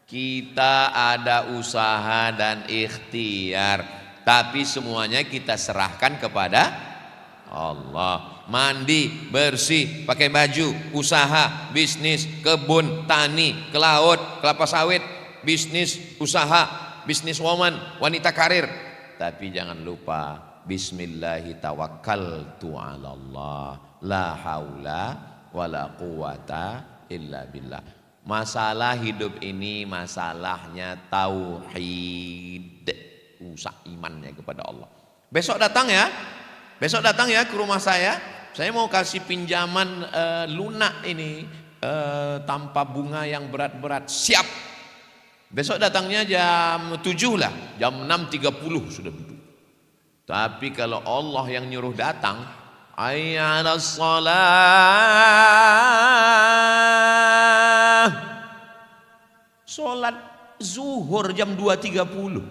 Kita ada usaha dan ikhtiar, tapi semuanya kita serahkan kepada Allah. Mandi, bersih, pakai baju, usaha, bisnis, kebun, tani, ke laut, kelapa sawit, bisnis, usaha, bisnis woman, wanita karir. Tapi jangan lupa, bismillahi tawakkaltu 'alallah, la haula wala quwata illa billah. Masalah hidup ini masalahnya tauhid, usaha imannya kepada Allah. Besok datang ya ke rumah saya mau kasih pinjaman lunak ini tanpa bunga yang berat-berat. Siap. Besok datangnya jam 7 lah, jam 6.30 sudah duduk. Tapi kalau Allah yang nyuruh datang, hayya 'alas shalah, sholat zuhur jam 2.30.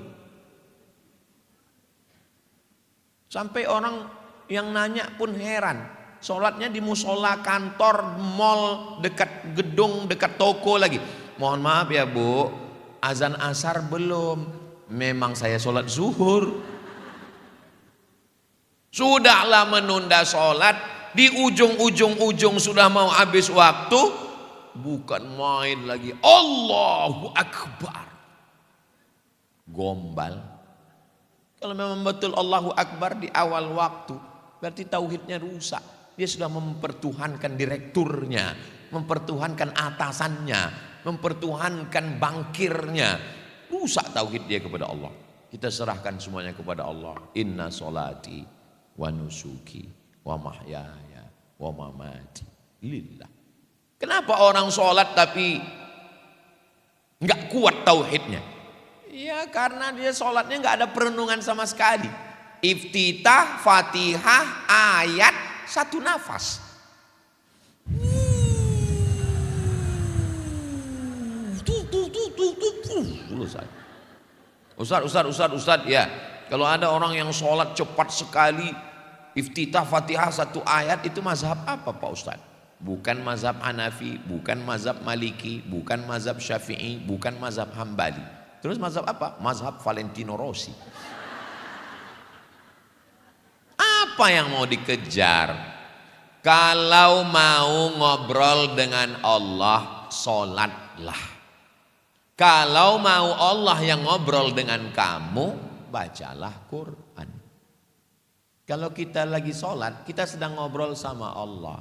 Sampai orang yang nanya pun heran. Sholatnya di musola kantor, mall, dekat gedung, dekat toko lagi. Mohon maaf ya Bu, azan asar belum. Memang saya sholat zuhur. Sudahlah menunda sholat, di ujung sudah mau habis waktu. Bukan main lagi, Allahu Akbar, gombal. Kalau memang betul Allahu Akbar di awal waktu, berarti tauhidnya rusak. Dia sudah mempertuhankan direkturnya, mempertuhankan atasannya, mempertuhankan bankirnya. Rusak tauhid dia kepada Allah. Kita serahkan semuanya kepada Allah. Inna solati wa nusuki wa mahyaya wa mamati lillah. Kenapa orang sholat tapi nggak kuat tauhidnya? Ya karena dia sholatnya nggak ada perenungan sama sekali. Iftitah, Fatihah, ayat satu nafas. Selesai. Ustaz, ya. Kalau ada orang yang sholat cepat sekali, iftitah, Fatihah satu ayat, itu mazhab apa Pak Ustaz? Bukan mazhab Hanafi, bukan mazhab Maliki, bukan mazhab Syafi'i, bukan mazhab Hambali. Terus mazhab apa? Mazhab Valentino Rossi. Apa yang mau dikejar? Kalau mau ngobrol dengan Allah, sholatlah. Kalau mau Allah yang ngobrol dengan kamu, bacalah Quran. Kalau kita lagi sholat, kita sedang ngobrol sama Allah.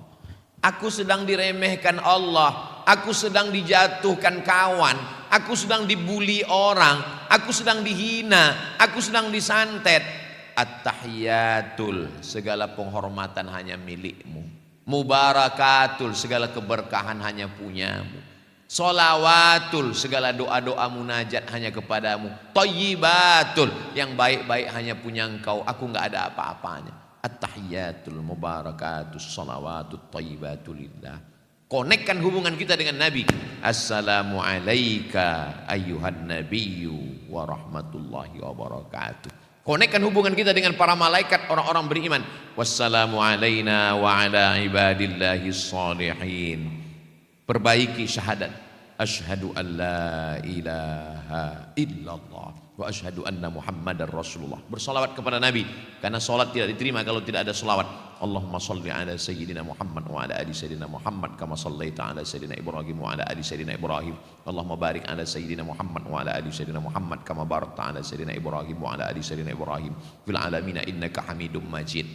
Aku sedang diremehkan Allah, aku sedang dijatuhkan kawan, aku sedang dibully orang, aku sedang dihina, aku sedang disantet. At-tahiyatul, segala penghormatan hanya milikmu. Mubarakatul, segala keberkahan hanya punyamu. Sholawatul, segala doa-doa munajat hanya kepadamu. Thayyibatul, yang baik-baik hanya punya engkau, aku enggak ada apa-apanya. At-tahiyatul mubarakatus sholawatut thayyibatul lillah. Konekkan hubungan kita dengan Nabi. Assalamu alayka ayyuhan nabiyyu wa rahmatullahi wa barakatuh. Konekkan hubungan kita dengan para malaikat, orang-orang beriman. Wassalamu alayna wa ala ibadillahi shalihin. Perbaiki syahadat. Asyhadu an la ilaha illallah wa asyhadu anna Muhammadar Rasulullah. Bersalawat kepada Nabi, karena salat tidak diterima kalau tidak ada salawat. Allahumma shalli ala sayyidina Muhammad wa ala ali sayyidina Muhammad kama shallaita ala sayyidina Ibrahim wa ala ali sayyidina Ibrahim. Allahumma barik ala sayyidina Muhammad wa ala ali sayyidina Muhammad kama barakta ala sayyidina Ibrahim wa ala ali sayyidina Ibrahim fil alamin innaka Hamidum Majid.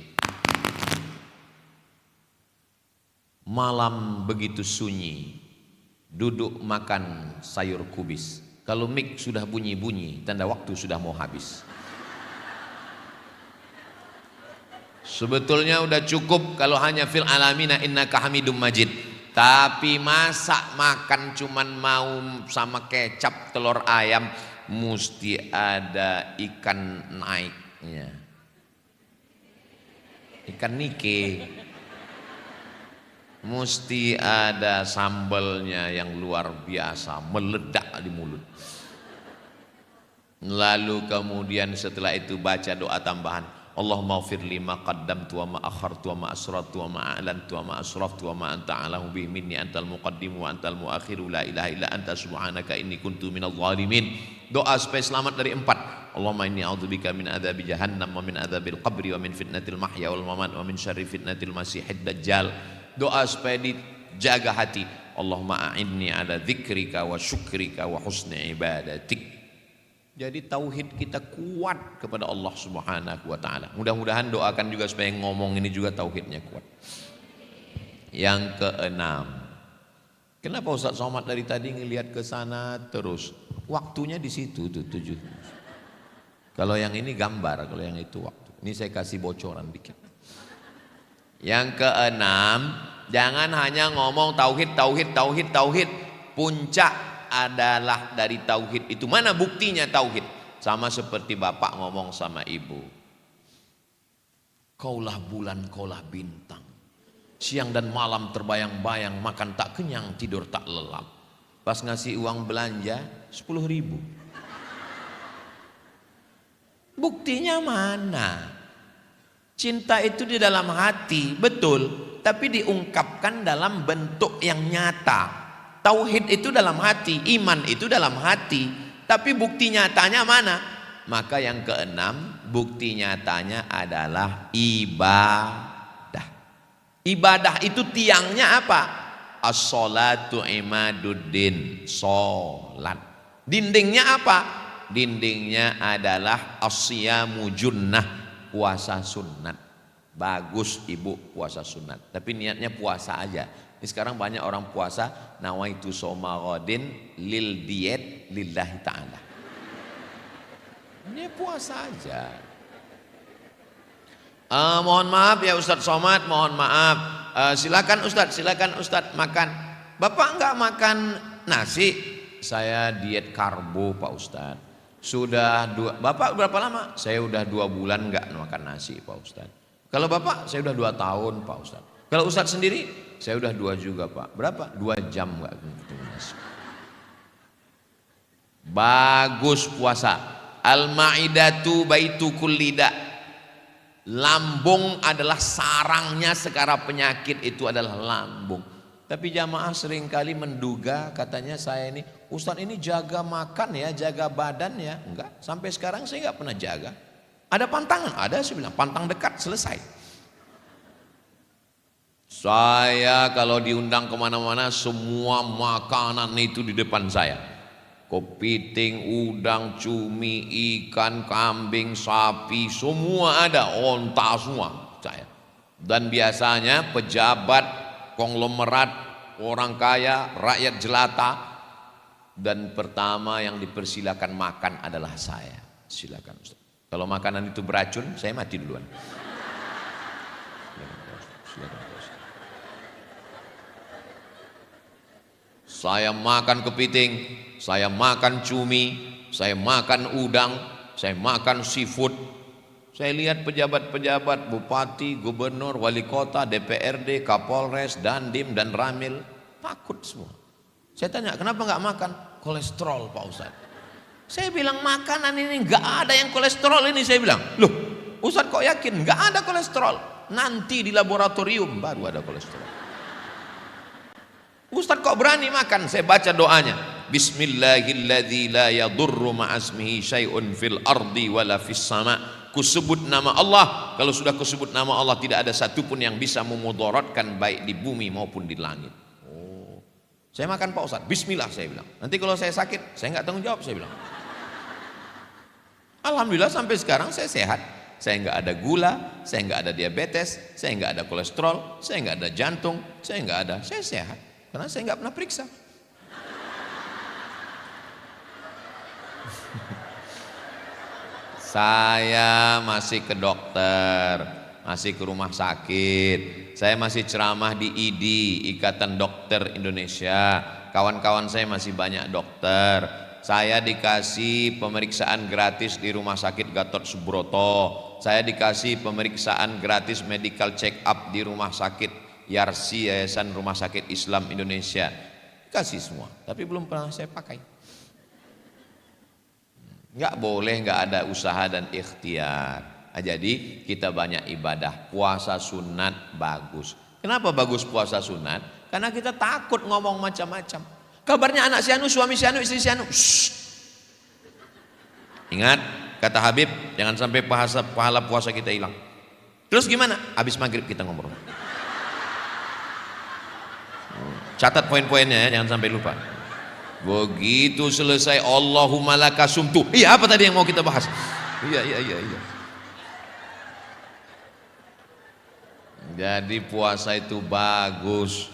Malam begitu sunyi, duduk makan sayur kubis. Kalau mik sudah bunyi-bunyi, tanda waktu sudah mau habis. Sebetulnya udah cukup kalau hanya fil alamina innaka Hamidum Majid. Tapi masa makan cuman mau sama kecap telur ayam, mesti ada ikan naiknya. Ikan nike. Mesti ada sambalnya yang luar biasa, meledak di mulut. Lalu kemudian setelah itu baca doa tambahan. Allahumma ighfir li ma qaddamtu wa ma akhartu wa ma asrartu wa ma a'lantu wa ma asraftu wa ma anta a'lamu bihi minni antal muqaddimu wa antal muakhiru la ilaha illa anta subhanaka inni kuntu minadh dhalimin. Doa supaya selamat dari 4. Allahumma inni a'udzubika min adzabi jahannam wa min adzabil qabri wa min fitnatil mahya wal mamat wa min syarri fitnatil masiihid dajjal. Doa supaya dijaga hati. Allahumma a'inni ala dzikrika wa syukrika wa husni ibadatik. Jadi tauhid kita kuat kepada Allah Subhanahu wa taala. Mudah-mudahan doakan juga supaya ngomong ini juga tauhidnya kuat. Yang keenam. Kenapa Ustaz Somad dari tadi ngelihat ke sana terus? Waktunya di situ tuh 7. Kalau yang ini gambar, kalau yang itu waktu. Ini saya kasih bocoran dikit. Yang keenam, jangan hanya ngomong tauhid. Puncak adalah dari tauhid itu. Mana buktinya tauhid? Sama seperti bapak ngomong sama ibu. Kaulah bulan, kaulah bintang. Siang dan malam terbayang-bayang, makan tak kenyang, tidur tak lelap. Pas ngasih uang belanja 10.000. Buktinya mana? Cinta itu di dalam hati, betul, tapi diungkapkan dalam bentuk yang nyata. Tauhid itu dalam hati, iman itu dalam hati, tapi bukti nyatanya mana? Maka yang keenam, bukti nyatanya adalah ibadah. Ibadah itu tiangnya apa? As-sholatu imaduddin, sholat. Dindingnya apa? Dindingnya adalah as-siyamu junnah, puasa sunat. Bagus ibu puasa sunat, tapi niatnya puasa aja. Ini sekarang banyak orang puasa nawaitu shoma ghadin lil diet lillahi ta'ala. Dia puasa aja. Mohon maaf ya Ustadz Somad, mohon maaf. Silakan Ustadz makan. Bapak enggak makan nasi? Saya diet karbo Pak Ustadz. Bapak berapa lama? Saya udah 2 bulan enggak makan nasi Pak Ustadz. Kalau Bapak, saya udah 2 tahun Pak Ustadz. Kalau Ustadz sendiri, saya udah 2 juga Pak. Berapa? 2 jam enggak ketemu nasi. Bagus puasa. Al-ma'idatu baitu kullida. Lambung adalah sarangnya segala penyakit, itu adalah lambung. Tapi jamaah seringkali menduga, katanya saya ini, Ustadz ini jaga makan ya, jaga badan ya. Enggak, sampai sekarang saya enggak pernah jaga. Ada pantangan? Ada, saya bilang, pantang dekat, selesai. Saya kalau diundang kemana-mana, semua makanan itu di depan saya. Kepiting, udang, cumi, ikan, kambing, sapi, semua ada, onta semua saya. Dan biasanya pejabat, konglomerat, orang kaya, rakyat jelata, dan pertama yang dipersilakan makan adalah saya. Silakan Ustaz. Kalau makanan itu beracun, saya mati duluan. Silakan. Saya makan kepiting, saya makan cumi, saya makan udang, saya makan seafood. Saya lihat pejabat-pejabat, bupati, gubernur, wali kota, DPRD, Kapolres, Dandim, dan Ramil takut semua. Saya tanya, kenapa nggak makan? Kolesterol Pak Ustadz. Saya bilang makanan ini nggak ada yang kolesterol ini. Saya bilang, loh Ustadz kok yakin? Nggak ada kolesterol. Nanti di laboratorium baru ada kolesterol. Ustadz kok berani makan? Saya baca doanya. Bismillahilladzi la yadurru ma'asmihi syai'un fil ardi wala fis sama'. Kusebut nama Allah. Kalau sudah kusebut nama Allah, tidak ada satupun yang bisa memudaratkan baik di bumi maupun di langit. Oh, saya makan Pak Ustadz. Bismillah saya bilang. Nanti kalau saya sakit, saya nggak tanggung jawab, saya bilang. Alhamdulillah sampai sekarang saya sehat. Saya nggak ada gula, saya nggak ada diabetes, saya nggak ada kolesterol, saya nggak ada jantung, saya nggak ada. Saya sehat karena saya nggak pernah periksa. Saya masih ke dokter, masih ke rumah sakit. Saya masih ceramah di IDI, Ikatan Dokter Indonesia. Kawan-kawan saya masih banyak dokter. Saya dikasih pemeriksaan gratis di Rumah Sakit Gatot Subroto. Saya dikasih pemeriksaan gratis medical check up di Rumah Sakit Yarsi, Yayasan Rumah Sakit Islam Indonesia. Kasih semua, tapi belum pernah saya pakai. Enggak boleh, enggak ada usaha dan ikhtiar. Jadi kita banyak ibadah. Puasa sunat bagus. Kenapa bagus puasa sunat? Karena kita takut ngomong macam-macam. Kabarnya anak si anu, suami si anu, istri si anu. Ingat kata Habib, jangan sampai pahala puasa kita hilang. Terus gimana? Habis maghrib kita ngomong. Catat poin-poinnya ya, jangan sampai lupa. Begitu selesai Allahumma laka sumtu. Iya, apa tadi yang mau kita bahas? Iya. Jadi puasa itu bagus.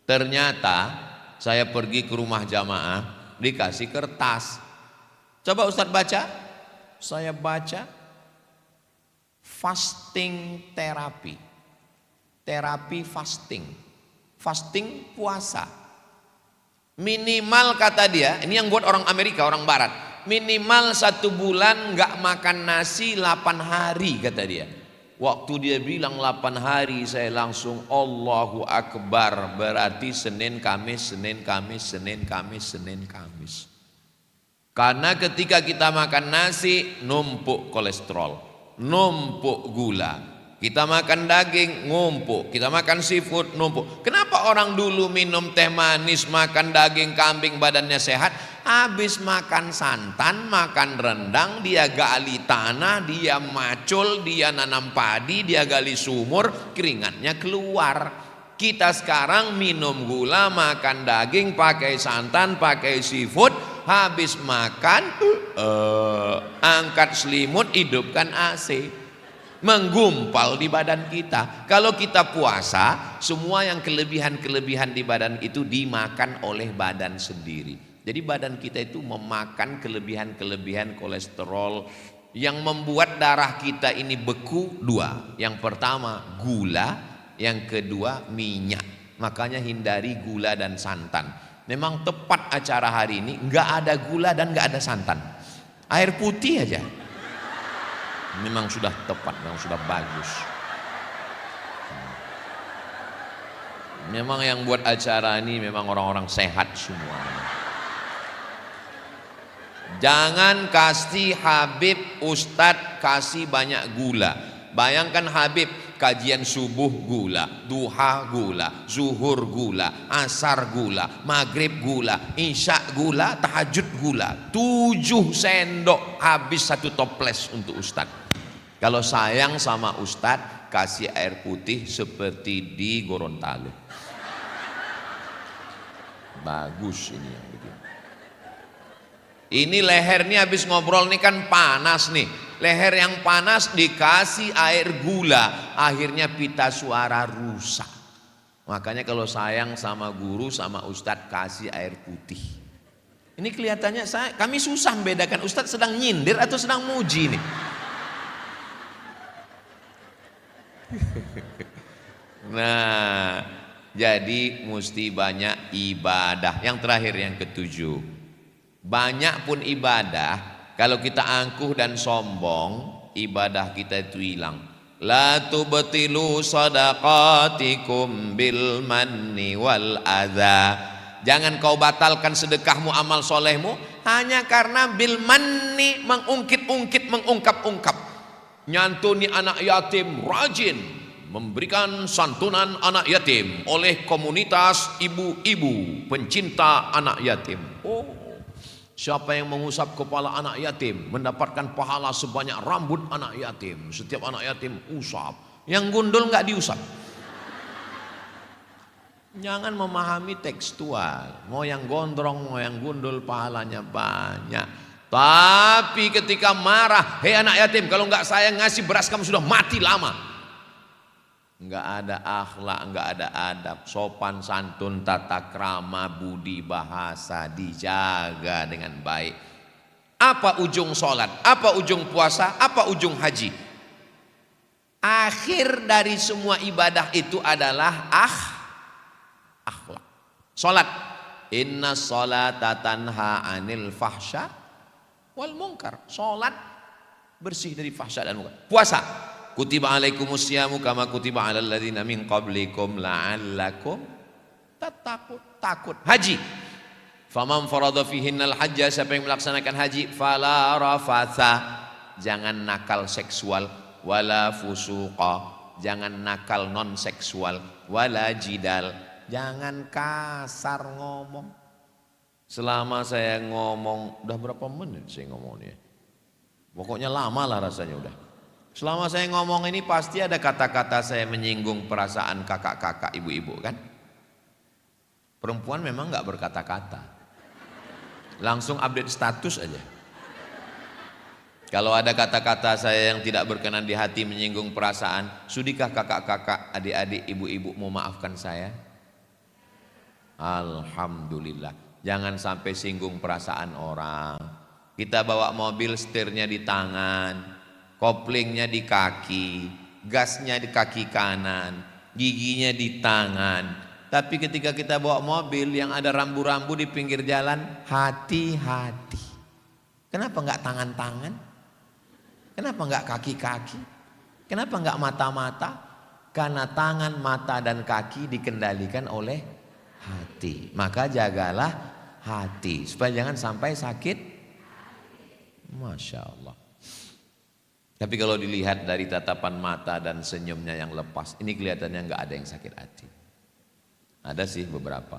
Ternyata saya pergi ke rumah jamaah, dikasih kertas. Coba Ustadz baca. Saya baca fasting terapi. Terapi fasting. Fasting puasa. Minimal kata dia, ini yang buat orang Amerika, orang Barat. Minimal 1 bulan nggak makan nasi 8 hari kata dia. Waktu dia bilang 8 hari, saya langsung Allahu Akbar. Berarti Senin, Kamis, Senin, Kamis, Senin, Kamis, Senin, Kamis. Karena ketika kita makan nasi, numpuk kolesterol, numpuk gula. Kita makan daging, numpuk. Kita makan seafood, numpuk. Kenapa orang dulu minum teh manis, makan daging kambing, badannya sehat? Habis makan santan, makan rendang, dia gali tanah, dia macul, dia nanam padi, dia gali sumur, keringatnya keluar. Kita sekarang minum gula, makan daging, pakai santan, pakai seafood, habis makan, angkat selimut, hidupkan AC. Menggumpal di badan kita. Kalau kita puasa, semua yang kelebihan-kelebihan di badan itu dimakan oleh badan sendiri. Jadi badan kita itu memakan kelebihan-kelebihan kolesterol yang membuat darah kita ini beku dua. Yang pertama gula, yang kedua minyak. Makanya hindari gula dan santan. Memang tepat acara hari ini nggak ada gula dan nggak ada santan. Air putih aja. Memang sudah tepat, memang sudah bagus. Memang yang buat acara ini memang orang-orang sehat semua. Jangan kasih Habib Ustadz kasih banyak gula. Bayangkan Habib kajian subuh gula, duha gula, zuhur gula, asar gula, maghrib gula, isya gula, tahajud gula. 7 sendok habis 1 toples untuk Ustadz. Kalau sayang sama Ustadz kasih air putih seperti di Gorontalo. Bagus ini yang begini. Ini leher nih habis ngobrol nih kan panas nih. Leher yang panas dikasih air gula, akhirnya pita suara rusak. Makanya kalau sayang sama guru sama ustadz kasih air putih. Ini kelihatannya kami susah membedakan ustadz sedang nyindir atau sedang muji nih. Nah, jadi mesti banyak ibadah. Yang terakhir yang ketujuh, banyak pun ibadah, kalau kita angkuh dan sombong, ibadah kita itu hilang. La tubtilu sadaqatikum bil manni wal adza. Jangan kau batalkan sedekahmu, amal solehmu hanya karena bil manni, mengungkit-ungkit, mengungkap-ungkap. Nyantuni anak yatim, rajin memberikan santunan anak yatim oleh komunitas ibu-ibu pencinta anak yatim. Oh, siapa yang mengusap kepala anak yatim mendapatkan pahala sebanyak rambut anak yatim. Setiap anak yatim usap, yang gundul nggak diusap. Jangan memahami tekstual, mau yang gondrong mau yang gundul pahalanya banyak. Tapi ketika marah, hei anak yatim, kalau nggak saya ngasih beras kamu sudah mati lama. Nggak ada akhlak, nggak ada adab, sopan santun, tata krama, budi bahasa dijaga dengan baik. Apa ujung sholat? Apa ujung puasa? Apa ujung haji? Akhir dari semua ibadah itu adalah akhlak. Sholat, inna sholata tanha anil fahsya wal munkar. Sholat bersih dari fahsya dan munkar. Puasa, kutiba alaikumus syamu kama kutiba alal ladzina min qablikum la'allakum tattaqun. Takut. Haji, faman farada fihinnal hajja, siapa yang melaksanakan haji, fala rafatha, jangan nakal seksual, wala fusuqa, jangan nakal non seksual, wala jidal, jangan kasar ngomong. Selama saya ngomong, udah berapa menit saya ngomongnya? Pokoknya lama lah rasanya udah. Selama saya ngomong ini pasti ada kata-kata saya menyinggung perasaan kakak-kakak, ibu-ibu kan? Perempuan memang nggak berkata-kata, langsung update status aja. Kalau ada kata-kata saya yang tidak berkenan di hati menyinggung perasaan, sudikah kakak-kakak, adik-adik, ibu-ibu mau maafkan saya? Alhamdulillah. Jangan sampai singgung perasaan orang. Kita bawa mobil, setirnya di tangan, koplingnya di kaki, gasnya di kaki kanan, giginya di tangan. Tapi ketika kita bawa mobil yang ada rambu-rambu di pinggir jalan, hati-hati. Kenapa enggak tangan-tangan? Kenapa enggak kaki-kaki? Kenapa enggak mata-mata? Karena tangan, mata dan kaki dikendalikan oleh hati. Maka jagalah hati supaya jangan sampai sakit. Masya Allah. Tapi kalau dilihat dari tatapan mata dan senyumnya yang lepas, ini kelihatannya nggak ada yang sakit hati. Ada sih beberapa.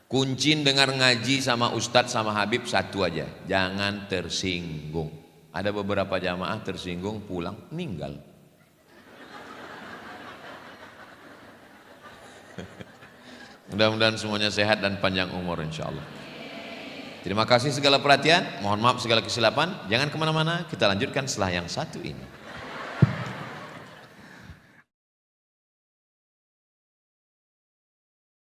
Kunci dengar ngaji sama ustadz sama habib satu aja, jangan tersinggung. Ada beberapa jamaah tersinggung pulang meninggal. Mudah-mudahan semuanya sehat dan panjang umur insya Allah. Terima kasih segala perhatian, mohon maaf segala kesilapan. Jangan kemana-mana, kita lanjutkan setelah yang satu ini.